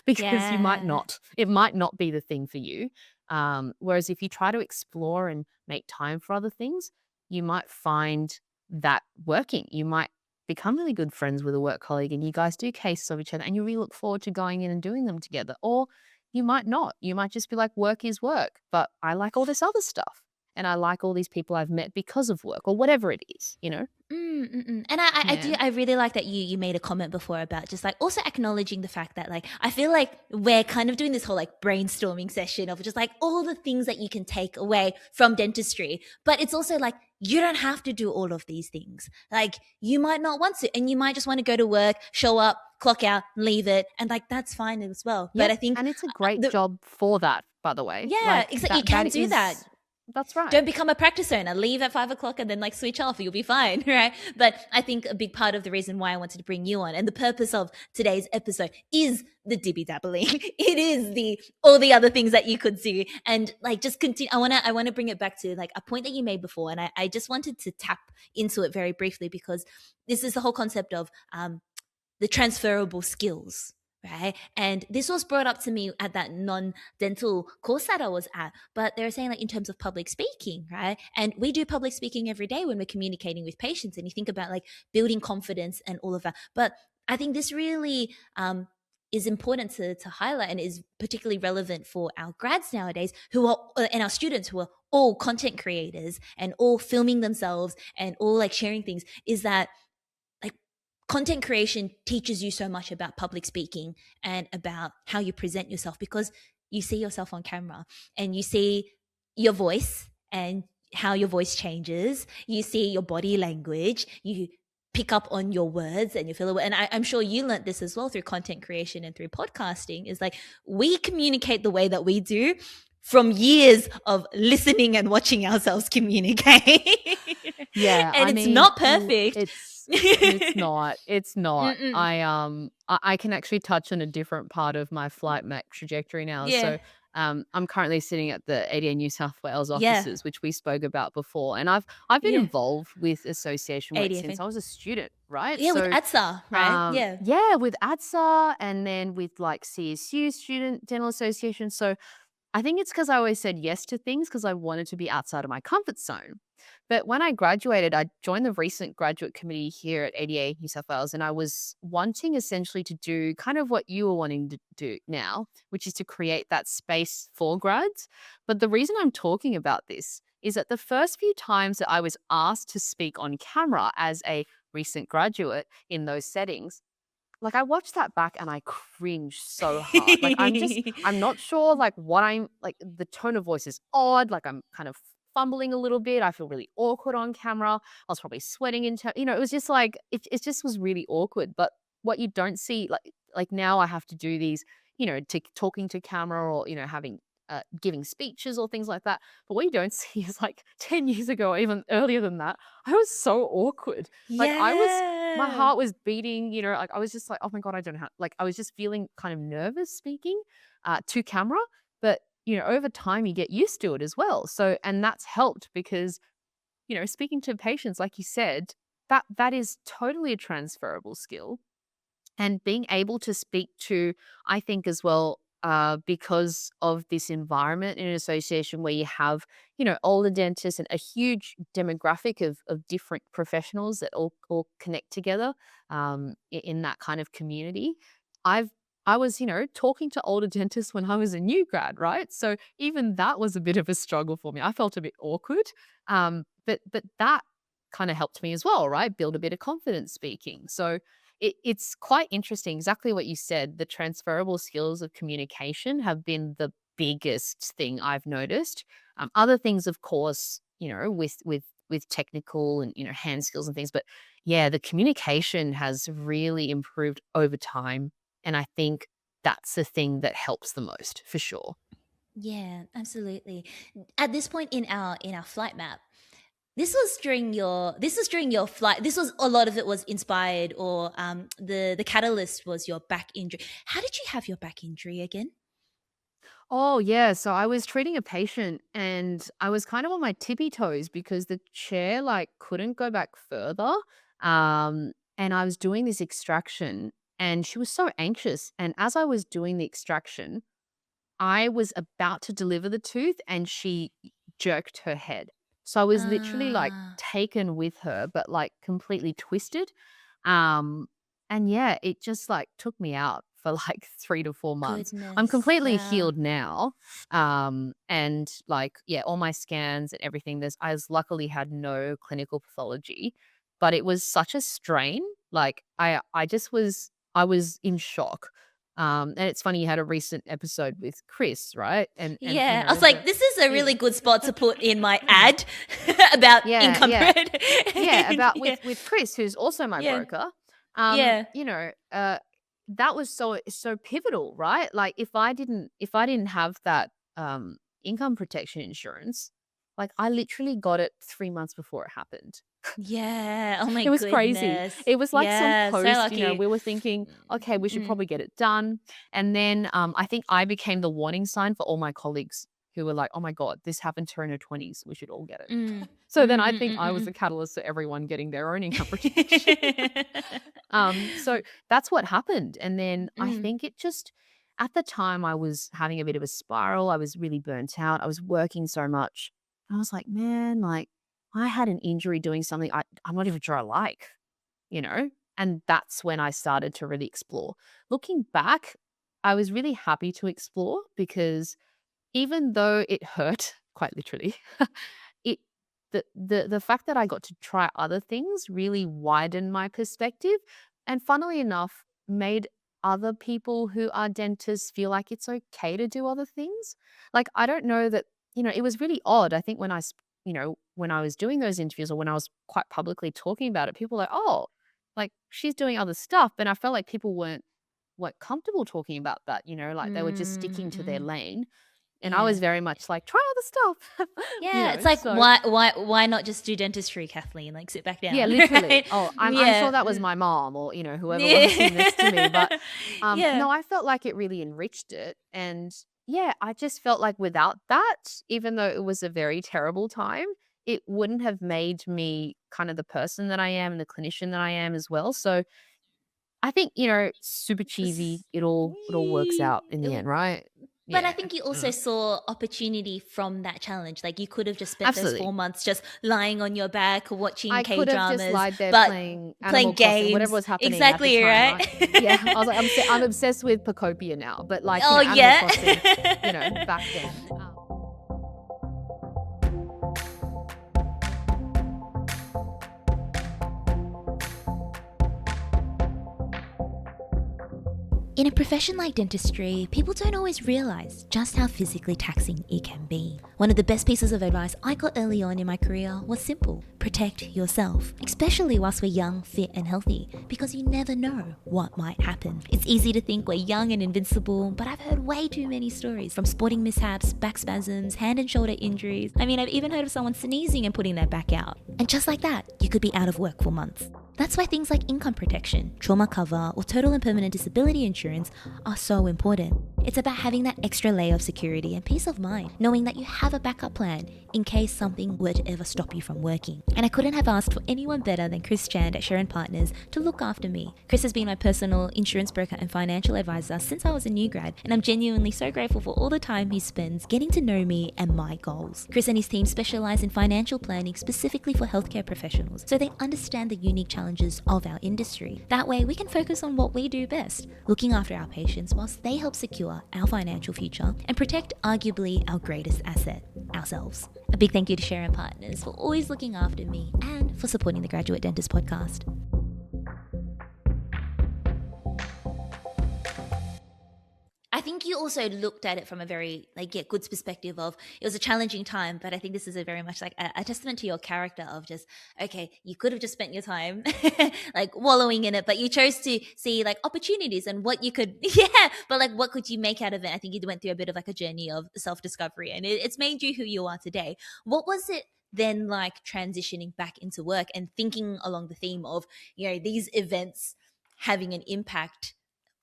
Because you might Yeah. not. It might not be the thing for you. Whereas if you try to explore and make time for other things, you might find that working. You might become really good friends with a work colleague and you guys do cases of each other and you really look forward to going in and doing them together. Or you might not. You might just be like, work is work, but I like all this other stuff. And I like all these people I've met because of work or whatever it is, you know? And I Yeah. do, I really like that you made a comment before about just like also acknowledging the fact that like I feel like we're kind of doing this whole like brainstorming session of just like all the things that you can take away from dentistry, but it's also like you don't have to do all of these things. Like you might not want to, and you might just want to go to work, show up, clock out, leave it, and like that's fine as well. But Yep. I think And it's a great the job for that, by the way. yeah, Like exactly, you that can do that. is that's right. Don't become a practice owner. Leave at 5 o'clock and then like switch off. You'll be fine, right? But I think a big part of the reason why I wanted to bring you on and the purpose of today's episode is the dibby dabbling. It is the all the other things that you could do, and like just continue. I wanna bring it back to like a point that you made before, and I just wanted to tap into it very briefly because this is the whole concept of the transferable skills, right? And this was brought up to me at that non-dental course that I was at, but they were saying like in terms of public speaking, right? And we do public speaking every day when we're communicating with patients, and you think about like building confidence and all of that. But I think this really is important to highlight and is particularly relevant for our grads nowadays who are and our students who are all content creators and all filming themselves and all like sharing things, is that like content creation teaches you so much about public speaking and about how you present yourself because you see yourself on camera and you see your voice and how your voice changes. You see your body language. You pick up on your words and you feel it. And I'm sure you learned this as well through content creation and through podcasting, is like we communicate the way that we do from years of listening and watching ourselves communicate. Yeah, And I it's mean, not perfect. it's not. It's not. Mm-mm. I can actually touch on a different part of my flight mech trajectory now. Yeah. So, I'm currently sitting at the ADA New South Wales Yeah. offices, which we spoke about before, and I've been Yeah. involved with association work since ADFN. I was a student, right? Yeah, with So, ATSA, right? Yeah. yeah, with ATSA and then with like CSU Student Dental Association. So I think it's because I always said yes to things because I wanted to be outside of my comfort zone. But when I graduated, I joined the recent graduate committee here at ADA New South Wales, and I was wanting essentially to do kind of what you were wanting to do now, which is to create that space for grads. But the reason I'm talking about this is that the first few times that I was asked to speak on camera as a recent graduate in those settings, like, I watched that back and I cringed so hard. Like, I'm not sure, like, what I'm like, the tone of voice is odd, like, I'm kind of fumbling a little bit, I feel really awkward on camera, I was probably sweating it was just like, it just was really awkward, but what you don't see, like, now I have to do these, to talking to camera or, having, giving speeches or things like that, but what you don't see is, like, 10 years ago or even earlier than that, I was so awkward. Like, my Yeah. heart was beating, like I was just like, oh my God, I don't know how, like I was just feeling kind of nervous speaking to camera. But, over time you get used to it as well. So, and that's helped because, speaking to patients, like you said, that is totally a transferable skill. And being able to speak to, I think as well, because of this environment in an association where you have, older dentists and a huge demographic of different professionals that all connect together in that kind of community. I've I was, talking to older dentists when I was a new grad, right? So even that was a bit of a struggle for me. I felt a bit awkward, but that kind of helped me as well, right? Build a bit of confidence speaking. So it's quite interesting. Exactly what you said. The transferable skills of communication have been the biggest thing I've noticed. Other things, of course, with technical and hand skills and things, but yeah, the communication has really improved over time, and I think that's the thing that helps the most for sure. Yeah, absolutely. At this point in our flight map, This was during your flight. This was a lot of it was inspired, or the catalyst was your back injury. How did you have your back injury again? Oh, yeah. So I was treating a patient and I was kind of on my tippy toes because the chair like couldn't go back further. And I was doing this extraction and she was so anxious. And as I was doing the extraction, I was about to deliver the tooth and she jerked her head. So I was literally like Ah, taken with her, but like completely twisted. Um, and yeah, it just like took me out for like 3 to 4 months. I'm goodness. completely Wow. healed now. And like, yeah, all my scans and everything, I was luckily had no clinical pathology, but it was such a strain. Like I was in shock. And it's funny you had a recent episode with Chris, right? And you Yeah. I know was like, the this is a yeah. really good spot to put in my ad about Yeah, income yeah. bread. Yeah, about Yeah. with Chris, who's also my Yeah. broker. Yeah. You know, that was so pivotal, right? Like if I didn't have that income protection insurance, like I literally got it 3 months before it happened. Yeah. Oh my It was crazy. goodness. It was like some Yeah. So post, lucky. we were thinking, okay, we should Mm, probably get it done. And then I think I became the warning sign for all my colleagues who were like, oh my God, this happened to her in her 20s. We should all get it. mm, So then I think I was mm. the catalyst for everyone getting their own income protection. So that's what happened. And then I Mm. think it just, at the time, I was having a bit of a spiral. I was really burnt out. I was working so much. I was like, man, like I had an injury doing something I'm not even sure I like, you know? And that's when I started to really explore. Looking back, I was really happy to explore because even though it hurt, quite literally, it the fact that I got to try other things really widened my perspective, and funnily enough, made other people who are dentists feel like it's okay to do other things. Like, I don't know that, it was really odd. I think when I was doing those interviews or when I was quite publicly talking about it, people were like, "Oh, like she's doing other stuff." And I felt like people weren't comfortable talking about that, like they were just sticking to their Mm. lane. And I Yeah. was very much like, try other stuff, Yeah, it's like so why not just do dentistry, Kathleen? Like sit back yeah, down, literally. right? Oh, I'm sure Yeah. that was my mom or, whoever was sitting next to me. But Yeah. Yeah. no, I felt like it really enriched it. And yeah, I just felt like without that, even though it was a very terrible time, it wouldn't have made me kind of the person that I am and the clinician that I am as well. So I think, super cheesy, S- it all works out in the Mm, end, right? But I Yeah. think you also saw opportunity from that challenge. Like you could have just spent those Absolutely. 4 months just lying on your back watching I K could have just dramas, lied there but playing playing Animal Crossing, whatever games. was happening at the Exactly, time, right? right? Yeah, I was like, I'm obsessed with Pocopia now, but like, Oh Animal yeah. Crossing, back then. In a profession like dentistry, people don't always realize just how physically taxing it can be. One of the best pieces of advice I got early on in my career was simple: protect yourself, especially whilst we're young, fit, and healthy, because you never know what might happen. It's easy to think we're young and invincible, but I've heard way too many stories from sporting mishaps, back spasms, hand and shoulder injuries. I mean, I've even heard of someone sneezing and putting their back out. And just like that, you could be out of work for months. That's why things like income protection, trauma cover, or total and permanent disability insurance are so important. It's about having that extra layer of security and peace of mind, knowing that you have a backup plan in case something were to ever stop you from working. And I couldn't have asked for anyone better than Chris Chand at Sharon Partners to look after me. Chris has been my personal insurance broker and financial advisor since I was a new grad, and I'm genuinely so grateful for all the time he spends getting to know me and my goals. Chris and his team specialize in financial planning specifically for healthcare professionals, so they understand the unique challenges of our industry. That way, we can focus on what we do best, looking after our patients whilst they help secure our financial future and protect arguably our greatest asset, ourselves. A big thank you to Sharon Partners for always looking after me and for supporting the Graduate Dentist podcast. I think you also looked at it from a very like good perspective of it was a challenging time, but I think this is a very much like a testament to your character of just okay, you could have just spent your time like wallowing in it, but you chose to see like opportunities and what you could yeah, but like what could you make out of it. I think you went through a bit of like a journey of self-discovery, and it's made you who you are today. What was it then like transitioning back into work and thinking along the theme of these events having an impact?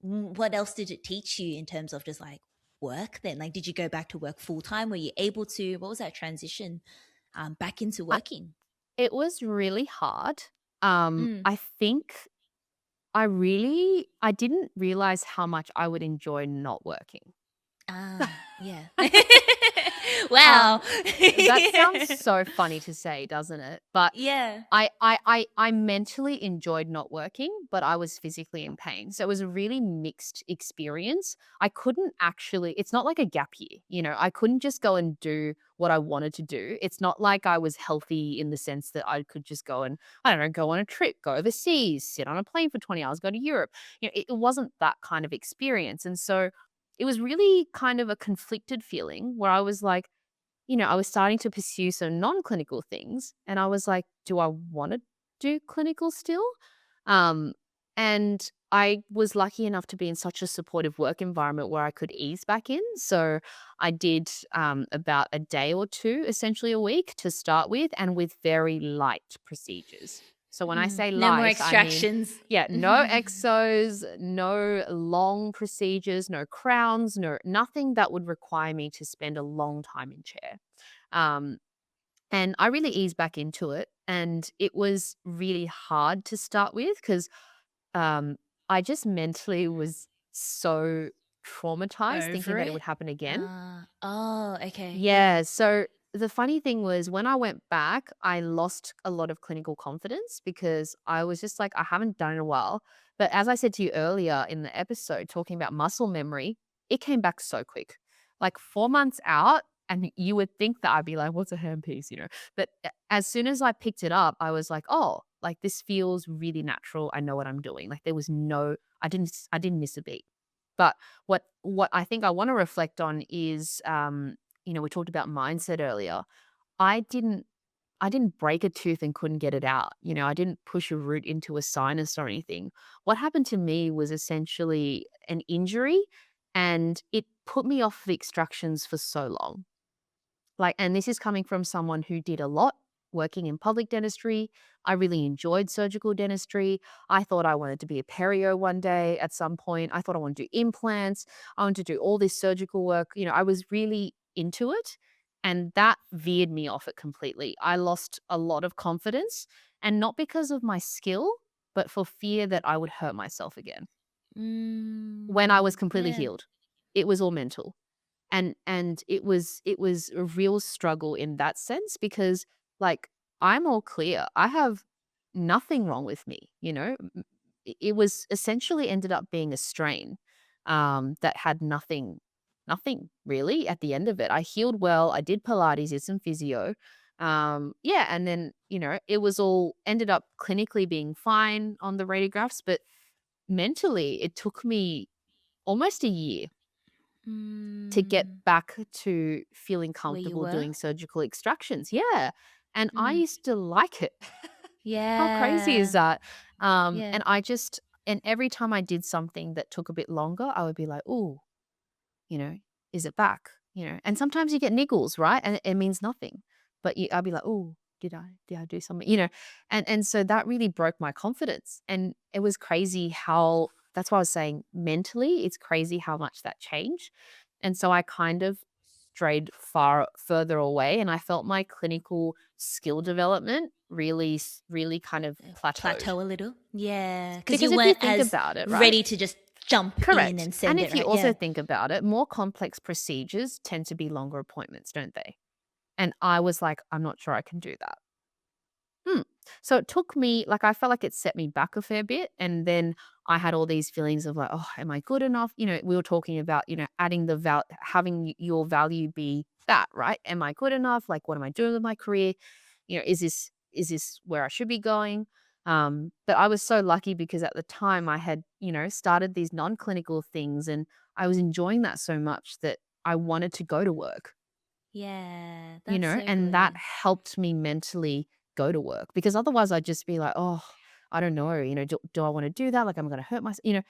What else did it teach you in terms of just like work then? Like, did you go back to work full time? Were you able to? What was that transition back into I working? It was really hard. Mm. I think I didn't realize how much I would enjoy not working. Yeah. Wow. That sounds so funny to say, doesn't it? But Yeah. I mentally enjoyed not working, but I was physically in pain. So it was a really mixed experience. I couldn't actually, it's not like a gap year, I couldn't just go and do what I wanted to do. It's not like I was healthy in the sense that I could just go and, I don't know, go on a trip, go overseas, sit on a plane for 20 hours, go to Europe. It wasn't that kind of experience. And so it was really kind of a conflicted feeling where I was like, I was starting to pursue some non-clinical things and I was like, do I want to do clinical still? Um, and I was lucky enough to be in such a supportive work environment where I could ease back in. So I did about a day or two, essentially a week to start with, and with very light procedures. So when I say No more light, I mean, extractions. yeah, no exos, no long procedures, no crowns, no nothing that would require me to spend a long time in chair. Um, and I really eased back into it, and it was really hard to start with because I just mentally was so traumatized thinking Over that it it. would happen again. Oh, okay. Yeah. Yeah, so the funny thing was when I went back, I lost a lot of clinical confidence because I was just like, I haven't done it in a while. But as I said to you earlier in the episode, talking about muscle memory, it came back so quick. Like 4 months out, and you would think that I'd be like, what's a handpiece? But as soon as I picked it up, I was like, oh, like this feels really natural. I know what I'm doing. Like there was no, I didn't miss a beat. But what I think I want to reflect on is we talked about mindset earlier. I didn't I didn't break a tooth and couldn't get it out. I didn't push a root into a sinus or anything. What happened to me was essentially an injury and it put me off the extractions for so long. Like, and this is coming from someone who did a lot working in public dentistry. I really enjoyed surgical dentistry. I thought I wanted to be a perio one day at some point. I thought I wanted to do implants. I wanted to do all this surgical work. I was really into it. And that veered me off it completely. I lost a lot of confidence and not because of my skill, but for fear that I would hurt myself again when I was completely Yeah. healed. It was all mental and it was a real struggle in that sense because like I'm all clear. I have nothing wrong with me. It was essentially ended up being a strain that had nothing really at the end of it. I healed well. I did Pilates, did some physio. Yeah, and then, it was all ended up clinically being fine on the radiographs, but mentally it took me almost a year to get Mm, back to feeling where you comfortable were? doing surgical extractions. Yeah. And I Mm, used to like it. How crazy is yeah. that? Yeah. And every time I did something that took a bit longer, I would be like, "Oh, you know, is it back?" And sometimes you get niggles, right? And it means nothing. But I'd be like, "Oh, did I do something?" And so that really broke my confidence. And it was crazy how that's why I was saying mentally, it's crazy how much that changed. And so I kind of strayed far further away and I felt my clinical skill development really kind of plateaued. Plateau a little. Yeah. Because Because you if you weren't think as about it, right? ready to just jump in Correct. and And send it, if you right? also Yeah. think about it, more complex procedures tend to be longer appointments, don't they? And I was like, I'm not sure I can do that. Hmm. So it took me, like, I felt like it set me back a fair bit. And then I had all these feelings of like, oh, am I good enough? We were talking about, adding having your value be that, right? Am I good enough? Like, what am I doing with my career? Is this where I should be going? But I was so lucky because at the time I had, started these non-clinical things and I was enjoying that so much that I wanted to go to work, Yeah, that's so and that good. helped me mentally go to work, because otherwise I'd just be like, oh, I don't know, do I want to do that? Like, I'm going to hurt myself.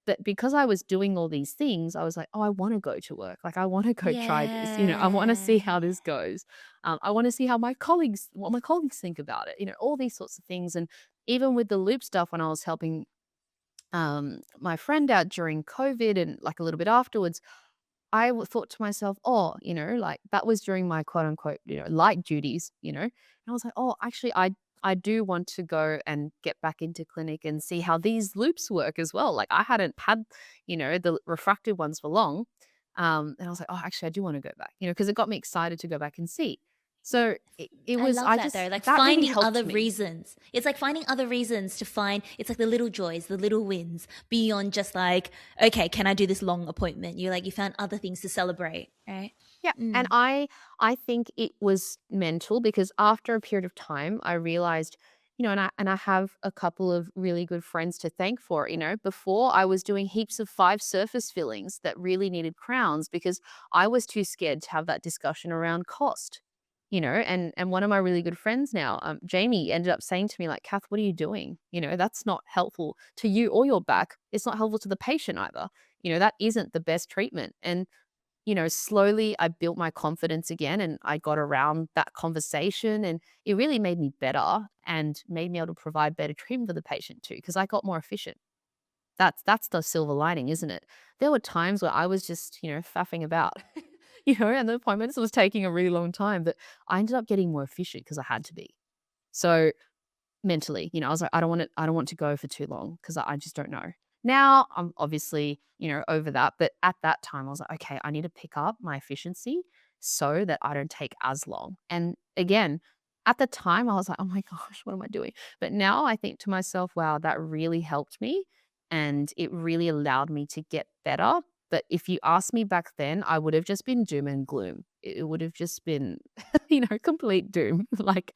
But because I was doing all these things, I was like, "Oh, I wanna go to work. Like, I wanna go try this, I wanna see Yeah. how this goes. I wanna see how what my colleagues think about it," all these sorts of things. And even with the loop stuff, when I was helping, my friend out during COVID and, like, a little bit afterwards, thought to myself, "Oh," like, that was during my quote unquote, light duties, and I was like, "Oh, actually, I do want to go and get back into clinic and see how these loops work as well." Like, I hadn't had, the refractive ones for long, and I was like, "Oh, actually, I do want to go back," because it got me excited to go back and see. So it I was, love that though. Like that really finding helped other me. reasons. It's like finding other reasons to find, it's like the little joys, the little wins beyond just like, okay, can I do this long appointment? You found other things to celebrate, right? Yeah, and Mm. I think it was mental, because after a period of time, I realized, and I have a couple of really good friends to thank for it. Before, I was doing heaps of 5 surface fillings that really needed crowns, because I was too scared to have that discussion around cost. And one of my really good friends now, Jamie, ended up saying to me, like, "Kath, what are you doing? That's not helpful to you or your back. It's not helpful to the patient either. That isn't the best treatment." And slowly I built my confidence again, and I got around that conversation, and it really made me better and made me able to provide better treatment for the patient too, because I got more efficient. That's the silver lining, isn't it? There were times where I was just, faffing about, and the appointments was taking a really long time, but I ended up getting more efficient because I had to be. So mentally, I was like, I don't want to go for too long, because I just don't know. Now I'm obviously, over that, but at that time I was like, okay, I need to pick up my efficiency so that I don't take as long. And again, at the time I was like, oh my gosh, what am I doing? But now I think to myself, wow, that really helped me, and it really allowed me to get better. But if you asked me back then, I would have just been doom and gloom. It would have just been, complete doom. Like,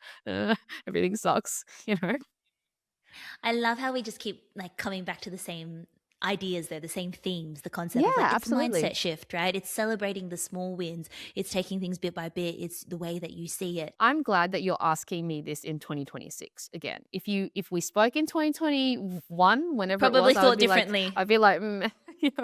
everything sucks, I love how we just keep like coming back to the same ideas there, the same themes, the concept Yeah, of like it's mindset absolutely. shift, right? It's celebrating the small wins. It's taking things bit by bit. It's the way that you see it. I'm glad that you're asking me this in 2026 again. If we spoke in 2021, whenever it Probably was, thought I'd differently. be like,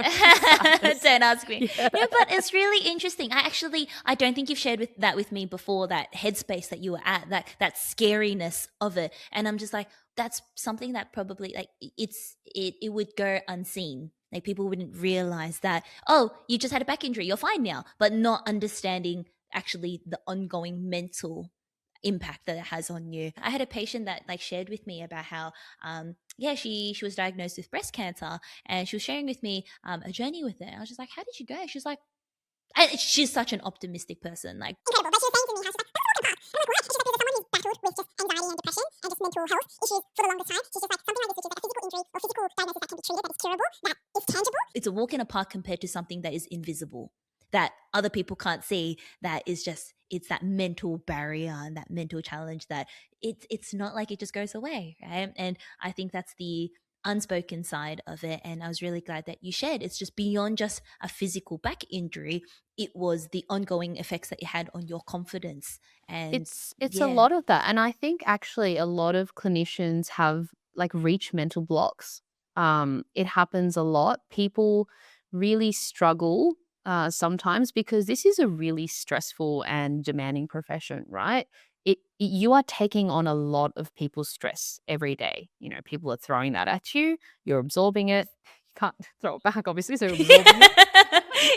sadness. Don't ask me. Yeah. Yeah, but it's really interesting. I don't think you've shared with me before, that headspace that you were at, that scariness of it. And I'm just like, that's something that probably like it would go unseen. Like people wouldn't realize that, oh, you just had a back injury, you're fine now, but not understanding actually the ongoing mental impact that it has on you. I had a patient that like shared with me about how yeah, she was diagnosed with breast cancer, and she was sharing with me a journey with it. I was just like, how did you go? She's like, and she's such an optimistic person. Like, incredible. But she was saying to me how she's like, I'm like, what? She's like, there's someone who's battled with just anxiety and depression and just mental health issues for the longest time. She's just like, something like this, which is like a physical injury or physical diagnosis that can be treated, that is curable, that is tangible. it's a walk in a park compared to something that is invisible, that other people can't see, that is just, it's that mental barrier and that mental challenge that it's not like it just goes away, right? And I think that's the unspoken side of it. And I was really glad that you shared, it's just beyond just a physical back injury, it was the ongoing effects that it had on your confidence. And It's a yeah, lot of that, and I think actually a lot of clinicians have, like, reach mental blocks. It happens a lot. People really struggle, sometimes, because this is a really stressful and demanding profession, right? You are taking on a lot of people's stress every day. People are throwing that at you, you're absorbing it. You can't throw it back, obviously, so you're absorbing it.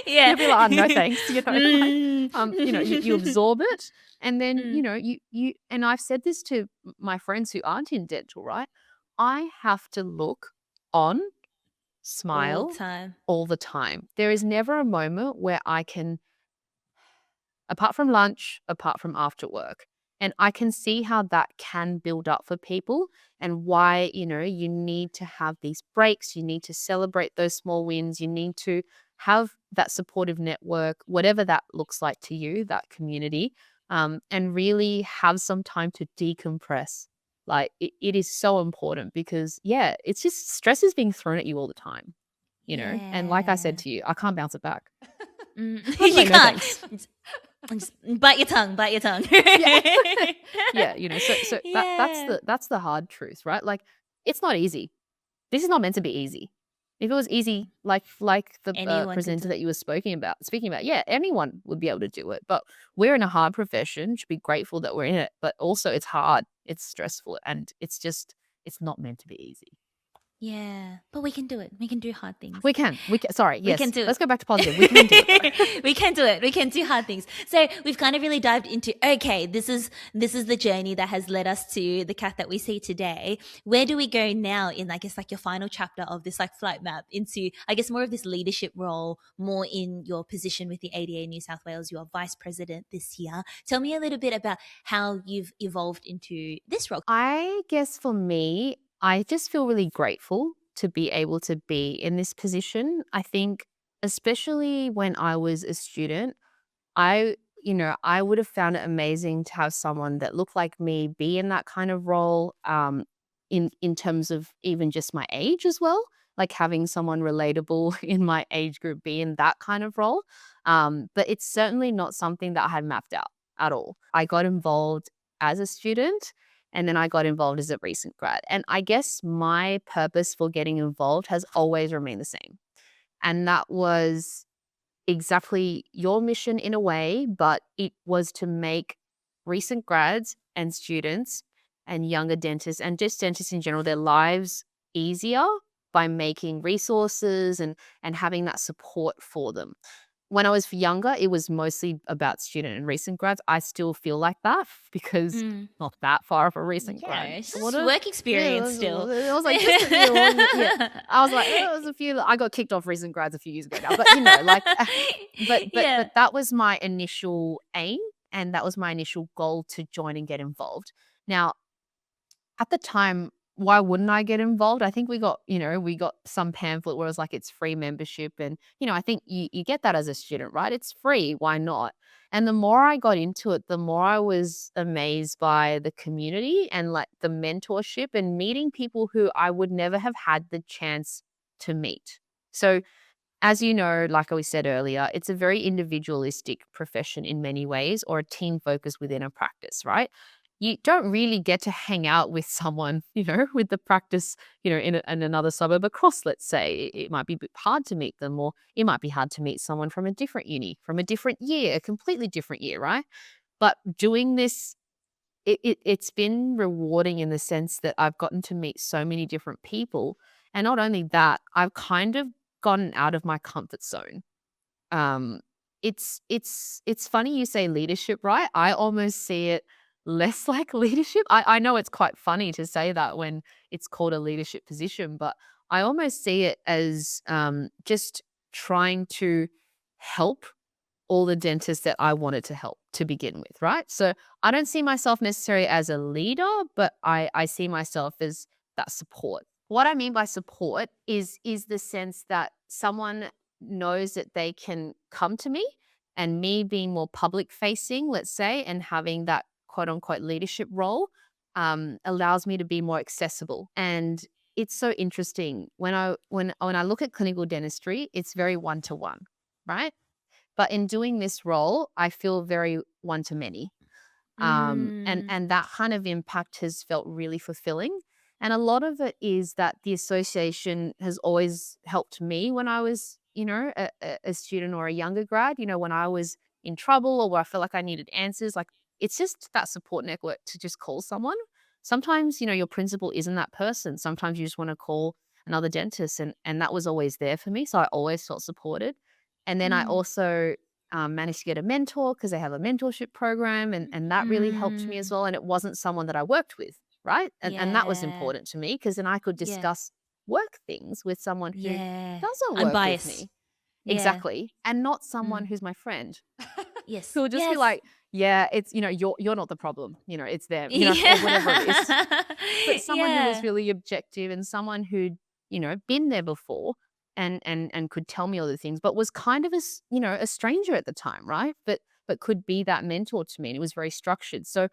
yeah. You'll be like, "Oh, no thanks," like, you Mm. absorb it, and then, Mm. and I've said this to my friends who aren't in dental, right? I have to look on, All smile time. all the time. There is never a moment where I can, apart from lunch, apart from after work. And I can see how that can build up for people, and why, you need to have these breaks. You need to celebrate those small wins. You need to have that supportive network, whatever that looks like to you, that community, and really have some time to decompress. Like, it is so important, because, yeah, it's just stress is being thrown at you all the time. And like I said Yeah. to you, I can't bounce it back. You like, no can't. thanks. Just bite your tongue. Bite your tongue. Yeah, so that's the hard truth, right? Like, it's not easy. This is not meant to be easy. If it was easy, like the Anyone could presenter do that you were speaking about, yeah, anyone would be able to do it. But we're in a hard profession. Should be grateful that we're in it. But also, it's hard, it's stressful, and it's not meant to be easy. Yeah, but we can do it. We can do hard things. We can. Sorry. Yes. can do it. Let's go back to positive. We can do it. We can do it. We can do hard things. So we've kind of really dived into, okay, this is the journey that has led us to the Kath that we see today. Where do we go now in, I guess, like your final chapter of this like flight map into, I guess, more of this leadership role, more in your position with the ADA New South Wales? You are vice president this year. Tell me a little bit about how you've evolved into this role. I guess for me, I just feel really grateful to be able to be in this position. I think, especially when I was a student, I would have found it amazing to have someone that looked like me be in that kind of role, in terms of even just my age as well, like having someone relatable in my age group be in that kind of role. But it's certainly not something that I had mapped out at all. I got involved as a student, and then I got involved as a recent grad. And I guess my purpose for getting involved has always remained the same. And that was exactly your mission in a way, but it was to make recent grads and students and younger dentists and just dentists in general, their lives easier by making resources and having that support for them. When I was younger, it was mostly about student and recent grads. I still feel like that because not that far of a recent grad. It's just work experience still. It was like just a few, I was like, it was a few. I got kicked off recent grads a few years ago now, but but that was my initial aim, and that was my initial goal to join and get involved. Now, at the time, why wouldn't I get involved? I think we got some pamphlet where it was like it's free membership. And, I think you get that as a student, right? It's free. Why not? And the more I got into it, the more I was amazed by the community and like the mentorship and meeting people who I would never have had the chance to meet. So, as you know, like we said earlier, it's a very individualistic profession in many ways, or a team focus within a practice, right? You don't really get to hang out with someone, with the practice, in another suburb across, let's say. It might be a bit hard to meet them, or it might be hard to meet someone from a different uni, from a different year, a completely different year, right? But doing this, it's been rewarding in the sense that I've gotten to meet so many different people. And not only that, I've kind of gotten out of my comfort zone. It's funny you say leadership, right? I almost see it less like leadership. I know it's quite funny to say that when it's called a leadership position, but I almost see it as just trying to help all the dentists that I wanted to help to begin with, right? So I don't see myself necessarily as a leader, but I see myself as that support. What I mean by support is the sense that someone knows that they can come to me, and me being more public facing, let's say, and having that quote unquote leadership role allows me to be more accessible. And it's so interesting when I look at clinical dentistry, it's very one-to-one, right? But in doing this role, I feel very one-to-many. And that kind of impact has felt really fulfilling. And a lot of it is that the association has always helped me when I was, a student or a younger grad, when I was in trouble or where I felt like I needed answers. Like, it's just that support network to just call someone. Sometimes, your principal isn't that person. Sometimes you just want to call another dentist. And that was always there for me. So I always felt supported. And then I also managed to get a mentor because they have a mentorship program. And that really helped me as well. And it wasn't someone that I worked with, right? And that was important to me because then I could discuss work things with someone who doesn't work unbiased with me. Exactly. And not someone who's my friend. Yes. Who will just be like, yeah, it's, you're not the problem. It's them, or whatever it is. But someone who was really objective and someone who'd, been there before and could tell me all the things, but was kind of a stranger at the time, right? But could be that mentor to me. And it was very structured. So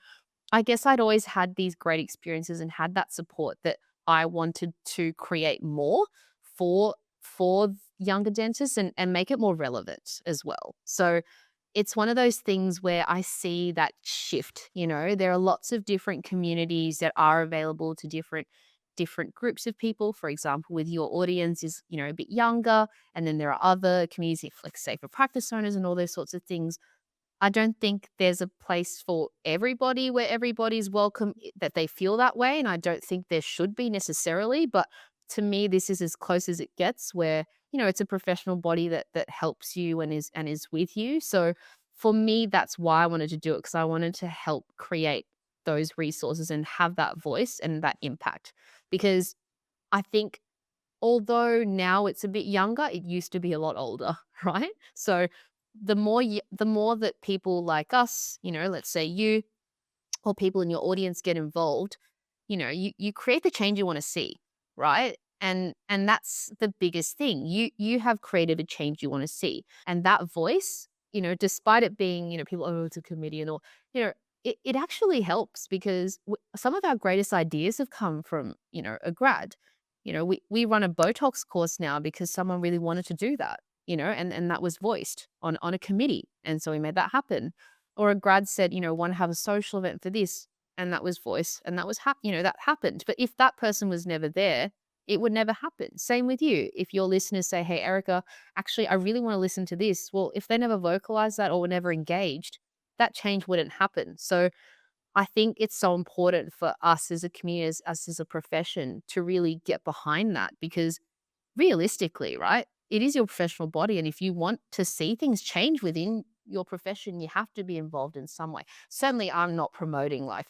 I guess I'd always had these great experiences and had that support that I wanted to create more for younger dentists and make it more relevant as well. So it's one of those things where I see that shift. There are lots of different communities that are available to different groups of people. For example, with your audience is, a bit younger, and then there are other communities like safer practice owners and all those sorts of things. I don't think there's a place for everybody where everybody's welcome, that they feel that way. And I don't think there should be necessarily. But to me, this is as close as it gets where, it's a professional body that helps you and is with you. So for me, that's why I wanted to do it, because I wanted to help create those resources and have that voice and that impact. Because I think although now it's a bit younger, it used to be a lot older, right? So the more that people like us, let's say you or people in your audience get involved, you create the change you want to see, right? And that's the biggest thing. You have created a change you want to see, and that voice, despite it being, people, oh, it's a comedian, or it actually helps, because some of our greatest ideas have come from a grad. We run a Botox course now because someone really wanted to do that, and that was voiced on a committee. And so we made that happen. Or a grad said, want to have a social event for this, and that was voiced, and that was, that happened. But if that person was never there, it would never happen. Same with you. If your listeners say, hey, Erica, actually, I really want to listen to this. Well, if they never vocalized that or were never engaged, that change wouldn't happen. So I think it's so important for us as a community, us as a profession, to really get behind that, because realistically, right, it is your professional body. And if you want to see things change within your profession, you have to be involved in some way. Certainly, I'm not promoting like,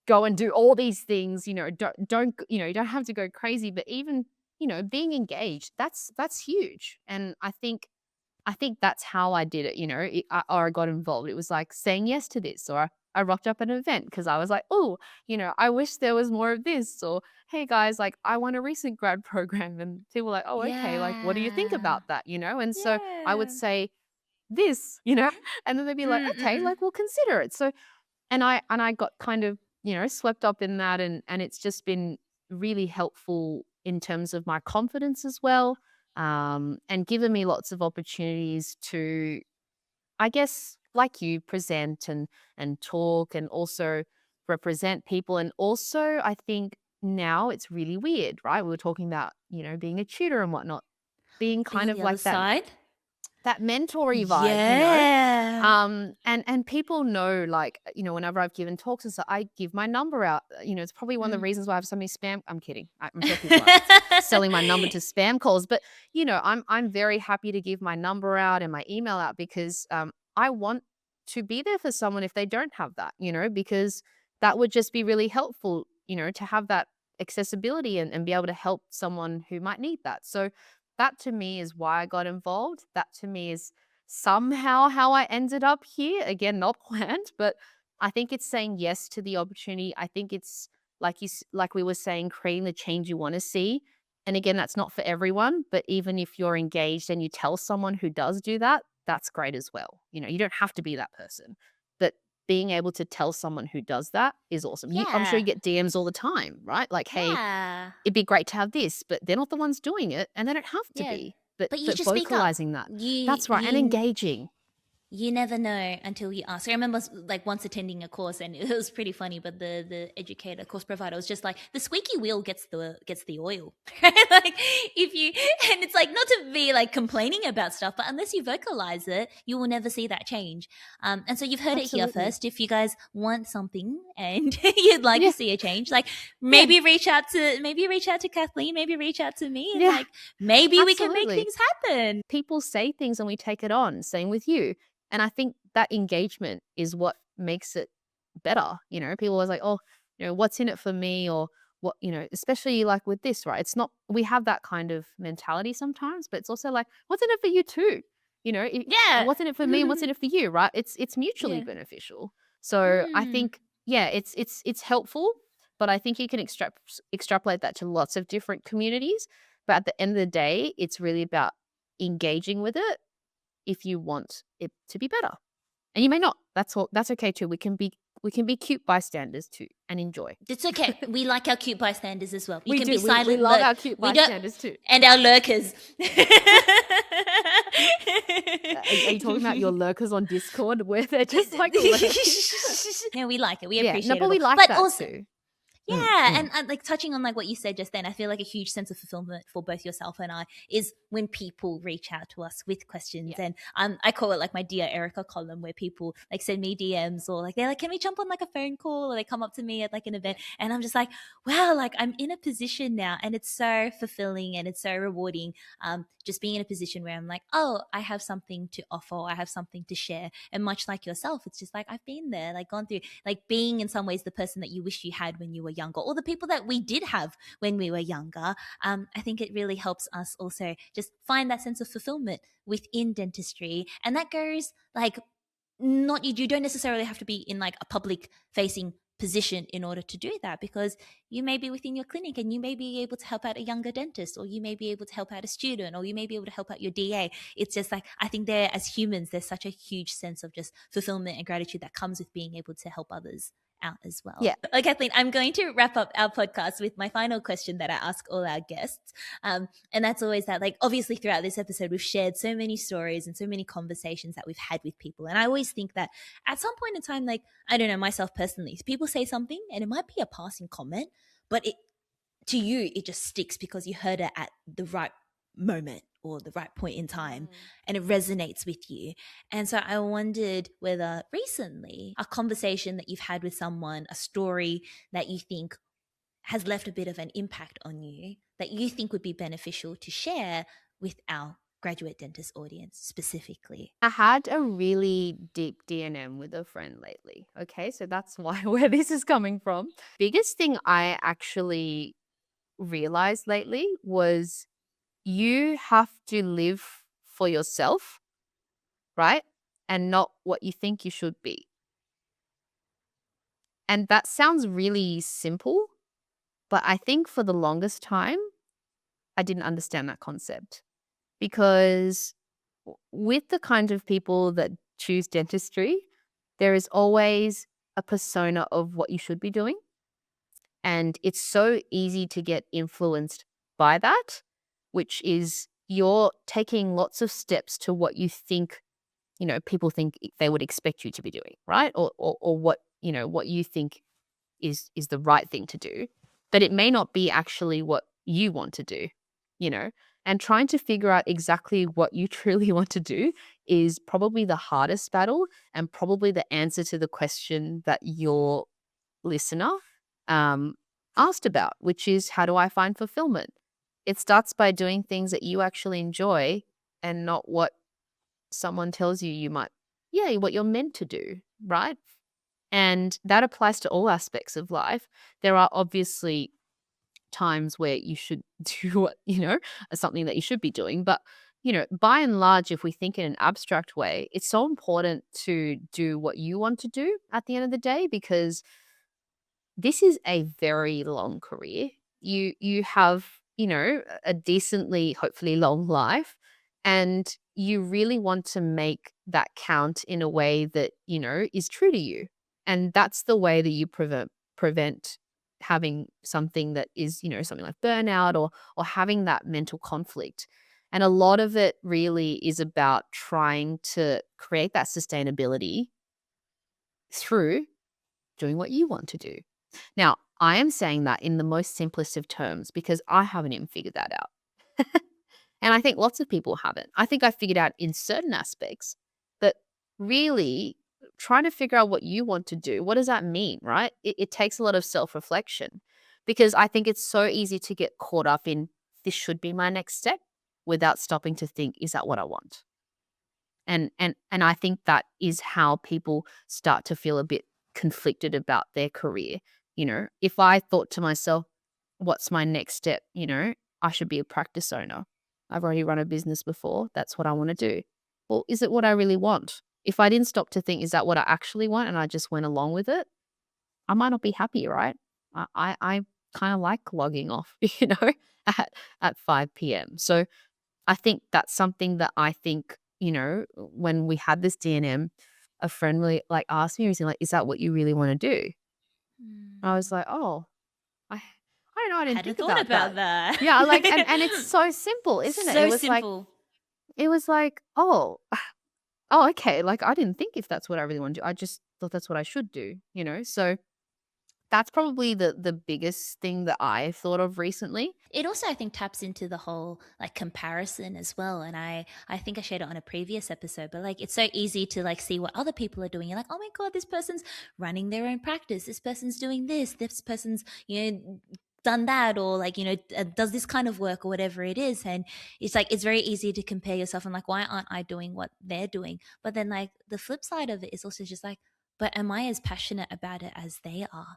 go and do all these things, don't you don't have to go crazy, but even, being engaged, that's huge. And I think that's how I did it, or I got involved. It was like saying yes to this, or I rocked up at an event because I was like, oh, I wish there was more of this, or hey guys, like I want a recent grad program, and people were like, oh, okay, like what do you think Yeah. about that, And so I would Yeah. say this, and then they'd be like, okay, Mm-mm. like we'll consider it. So and I got kind of, swept up in that, and it's just been really helpful in terms of my confidence as well, and given me lots of opportunities to, I guess, like you, present and talk, and also represent people. And also, I think now it's really weird, right? We were talking about, being a tutor and whatnot, being kind Being of the other like that side. mentory vibe, Yeah. and people know, like, whenever I've given talks and stuff, I give my number out. It's probably one of the Mm. reasons why I have so many spam. I'm kidding. I'm sure people aren't selling my number to spam calls, but I'm very happy to give my number out and my email out, because I want to be there for someone if they don't have that, because that would just be really helpful, to have that accessibility and be able to help someone who might need that. So that to me is why I got involved. That to me is somehow how I ended up here. Again, not planned, but I think it's saying yes to the opportunity. I think it's like we were saying, creating the change you want to see. And again, that's not for everyone, but even if you're engaged and you tell someone who does do that, that's great as well. You don't have to be that person, but being able to tell someone who does that is awesome. I'm sure you Yeah. get DMs all the time, right? Like, hey, Yeah. it'd be great to have this, but they're not the ones doing it, and they don't have to Yeah. be. But But you but just speak up. vocalizing that, You that's right, and you engaging. you never know until you ask. I remember like once attending a course, and it was pretty funny, but the educator, course provider, was just like, the squeaky wheel gets the oil. Like if you, and it's like, not to be like complaining about stuff, but unless you vocalize it, you will never see that change. And so you've heard it here Absolutely. first. If you guys want something and you'd like Yeah. to see a change, like Yeah. maybe reach out to Kathleen, maybe reach out to me, and Yeah. like maybe we can make Absolutely. things happen. People say things and we take it on. Same with you. And I think that engagement is what makes it better. People are always like, oh, what's in it for me, or what, especially like with this, right? It's not, we have that kind of mentality sometimes, but it's also like, what's in it for you too? Yeah. What's in it for me? What's in it for you, right? It's mutually Yeah. beneficial. So I Mm. think, yeah, it's helpful, but I think you can extrapolate that to lots of different communities. But at the end of the day, it's really about engaging with it if you want it to be better. And you may not. That's okay too. We can be We can be cute bystanders too and enjoy. It's okay. We like our cute bystanders as well. You We can do. be We silent. love our cute We don't, bystanders too. and our lurkers. Are you talking about your lurkers on Discord where they're just like lurking? No, we like it. We Yeah, appreciate no, it. but we all. like But that also, too. yeah, and like touching on like what you said just then, I feel like a huge sense of fulfillment for both yourself and I is when people reach out to us with questions. Yeah. And I call it like my Dear Erica column, where people like send me DMs or like they're like, can we jump on like a phone call, or they come up to me at like an event, and I'm just like, wow, like I'm in a position now, and it's so fulfilling and it's so rewarding. Just being in a position where I'm like, oh, I have something to offer, I have something to share. And much like yourself, it's just like I've been there, like gone through, like being in some ways the person that you wish you had when you were younger, or the people that we did have when we were younger. I think it really helps us also just find that sense of fulfillment within dentistry. And that goes like, not you don't necessarily have to be in like a public facing position in order to do that, because you may be within your clinic and you may be able to help out a younger dentist, or you may be able to help out a student, or you may be able to help out your DA. It's just like, I think there, as humans, there's such a huge sense of just fulfillment and gratitude that comes with being able to help others out as well. Yeah. Okay, Kathleen, I'm going to wrap up our podcast with my final question that I ask all our guests. And that's always that, like, obviously throughout this episode, we've shared so many stories and so many conversations that we've had with people. And I always think that at some point in time, like, I don't know, myself personally, people say something and it might be a passing comment, but to you, it just sticks because you heard it at the right moment or the right point in time, and it resonates with you. And so I wondered whether recently a conversation that you've had with someone, a story that you think has left a bit of an impact on you, that you think would be beneficial to share with our graduate dentist audience specifically. I had a really deep D&M with a friend lately. Okay, so that's where this is coming from. Biggest thing I actually realized lately was you have to live for yourself, right? And not what you think you should be. And that sounds really simple, but I think for the longest time, I didn't understand that concept. Because with the kind of people that choose dentistry, there is always a persona of what you should be doing. And it's so easy to get influenced by that, which is you're taking lots of steps to what you think, people think they would expect you to be doing, right? Or what, what you think is the right thing to do. But it may not be actually what you want to do, and trying to figure out exactly what you truly want to do is probably the hardest battle, and probably the answer to the question that your listener asked about, which is, how do I find fulfillment? It starts by doing things that you actually enjoy and not what someone tells you what you're meant to do, right? And that applies to all aspects of life. There are obviously times where you should do what, something that you should be doing. But, by and large, if we think in an abstract way, it's so important to do what you want to do at the end of the day, because this is a very long career. You have, a decently, hopefully long life, and you really want to make that count in a way that, is true to you. And that's the way that you prevent having something that is, something like burnout or having that mental conflict. And a lot of it really is about trying to create that sustainability through doing what you want to do. Now, I am saying that in the most simplest of terms because I haven't even figured that out. And I think lots of people haven't. I think I figured out in certain aspects, but really trying to figure out what you want to do, what does that mean, right? It takes a lot of self-reflection, because I think it's so easy to get caught up in, this should be my next step, without stopping to think, is that what I want? And I think that is how people start to feel a bit conflicted about their career. If I thought to myself, what's my next step? I should be a practice owner. I've already run a business before. That's what I want to do. Well, is it what I really want? If I didn't stop to think, is that what I actually want? And I just went along with it, I might not be happy, right? I kind of like logging off, at 5 p.m. So I think that's something that I think, when we had this D&M, a friend really like asked me recently, like, is that what you really want to do? I was like, oh, I don't know. I didn't Hadn't think thought about that. that. Yeah, like, and it's so simple, isn't it? So It was like, simple. oh, oh, okay. Like, I didn't think if that's what I really want to do. I just thought that's what I should do, you know? So that's probably the biggest thing that I thought of recently. It also, I think, taps into the whole like comparison as well. And I think I shared it on a previous episode, but like it's so easy to like see what other people are doing. You're like, oh my God, this person's running their own practice. This person's doing this. This person's, done that, or like, does this kind of work or whatever it is. And it's like, it's very easy to compare yourself and like, why aren't I doing what they're doing? But then like the flip side of it is also just like, but am I as passionate about it as they are?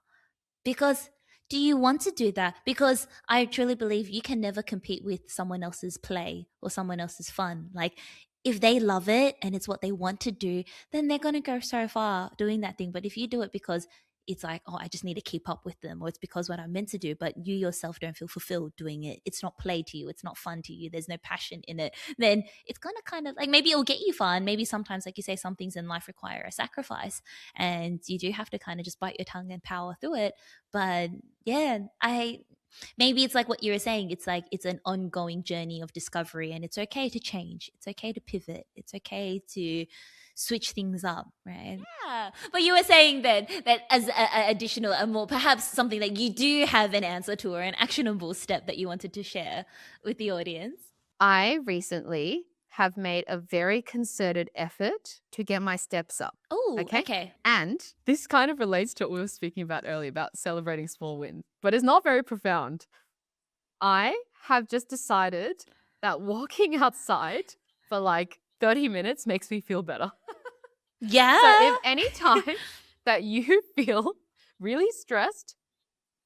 Because do you want to do that? Because I truly believe you can never compete with someone else's play or someone else's fun. Like if they love it and it's what they want to do, then they're going to go so far doing that thing. But if you do it because it's like, oh, I just need to keep up with them, or it's because what I'm meant to do, but you yourself don't feel fulfilled doing it, it's not play to you, it's not fun to you, there's no passion in it, then it's going to kind of like, maybe it'll get you far. And maybe sometimes, like you say, some things in life require a sacrifice and you do have to kind of just bite your tongue and power through it. But yeah, maybe it's like what you were saying, it's like it's an ongoing journey of discovery, and it's okay to change, it's okay to pivot, it's okay to switch things up, right? Yeah. But you were saying that as a additional, a more, perhaps something that you do have an answer to or an actionable step that you wanted to share with the audience. I recently have made a very concerted effort to get my steps up. Oh, okay. And this kind of relates to what we were speaking about earlier about celebrating small wins, but it's not very profound. I have just decided that walking outside for like 30 minutes makes me feel better. Yeah. So if any time that you feel really stressed,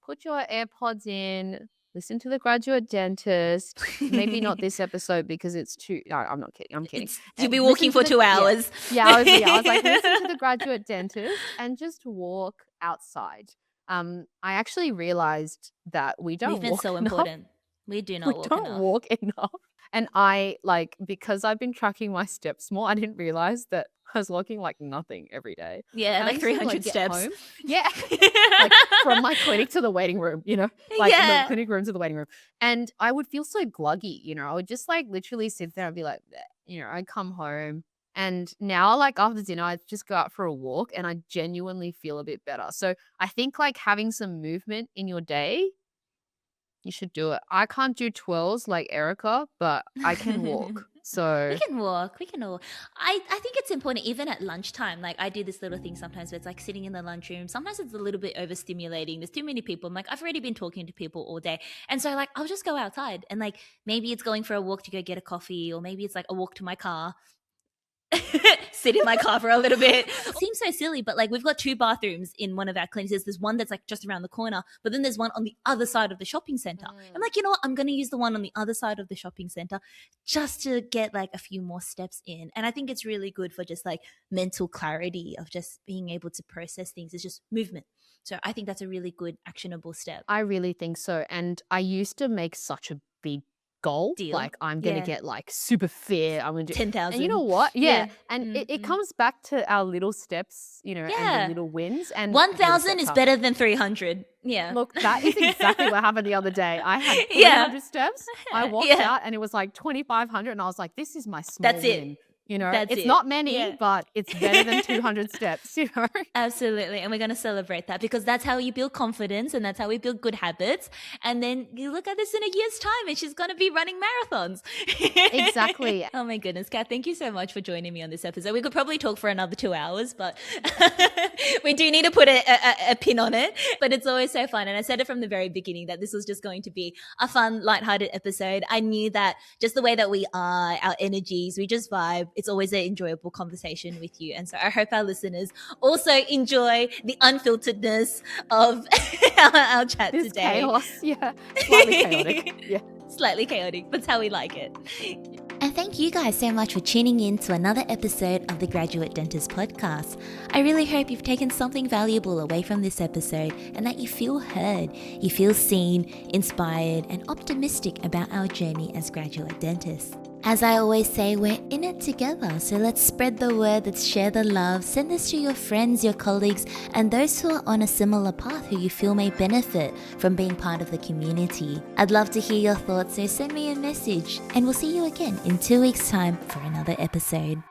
put your AirPods in, listen to the Graduate Dentist. Maybe not this episode because it's too. No, I'm not kidding. I'm kidding. You'll be walking for 2 hours. Yeah, I was like, listen to the Graduate Dentist and just walk outside. I actually realized that we don't. We've been walk so enough. important. We do not walk enough. We don't walk enough. And I because I've been tracking my steps more, I didn't realize that I was walking like nothing every day. Yeah, like 300 steps. Home. Yeah. Like from my clinic to the waiting room, like the clinic room to the waiting room. And I would feel so gluggy, I would just like literally sit there and be like, I'd come home. And now like after dinner, I just go out for a walk and I genuinely feel a bit better. So I think like having some movement in your day, you should do it. I can't do twirls like Erica, but I can walk. So we can walk. I think it's important even at lunchtime. Like I do this little thing sometimes where it's like sitting in the lunchroom. Sometimes it's a little bit overstimulating. There's too many people. I'm like, I've already been talking to people all day. And so like, I'll just go outside and like, maybe it's going for a walk to go get a coffee, or maybe it's like a walk to my car. Sit in my car for a little bit. It seems so silly, but like we've got 2 bathrooms in one of our clinics. There's one that's like just around the corner, but then there's one on the other side of the shopping center. I'm like, you know what? I'm going to use the one on the other side of the shopping center just to get like a few more steps in. And I think it's really good for just like mental clarity of just being able to process things. It's just movement. So I think that's a really good actionable step. I really think so. And I used to make such a big goal. Deal. Like I'm going to get like super fit. I'm going to do 10,000. And you know what? Yeah. And it comes back to our little steps, and the little wins. And 1,000 is better than 300. Yeah. Look, that is exactly what happened the other day. I had 300 steps. I walked out and it was like 2,500 and I was like, this is my small win. It's not many, but it's better than 200 steps, Absolutely. And we're going to celebrate that because that's how you build confidence and that's how we build good habits. And then you look at this in a year's time and she's going to be running marathons. Exactly. Oh my goodness, Kath, thank you so much for joining me on this episode. We could probably talk for another 2 hours, but we do need to put a pin on it. But it's always so fun. And I said it from the very beginning that this was just going to be a fun, lighthearted episode. I knew that just the way that we are, our energies, we just vibe. It's always an enjoyable conversation with you. And so I hope our listeners also enjoy the unfilteredness of our chat this today. Chaos. Yeah. Slightly chaotic. Yeah. Slightly chaotic. That's how we like it. And thank you guys so much for tuning in to another episode of the Graduate Dentist Podcast. I really hope you've taken something valuable away from this episode and that you feel heard, you feel seen, inspired, and optimistic about our journey as graduate dentists. As I always say, we're in it together, so let's spread the word, let's share the love, send this to your friends, your colleagues, and those who are on a similar path who you feel may benefit from being part of the community. I'd love to hear your thoughts, so send me a message, and we'll see you again in 2 weeks' time for another episode.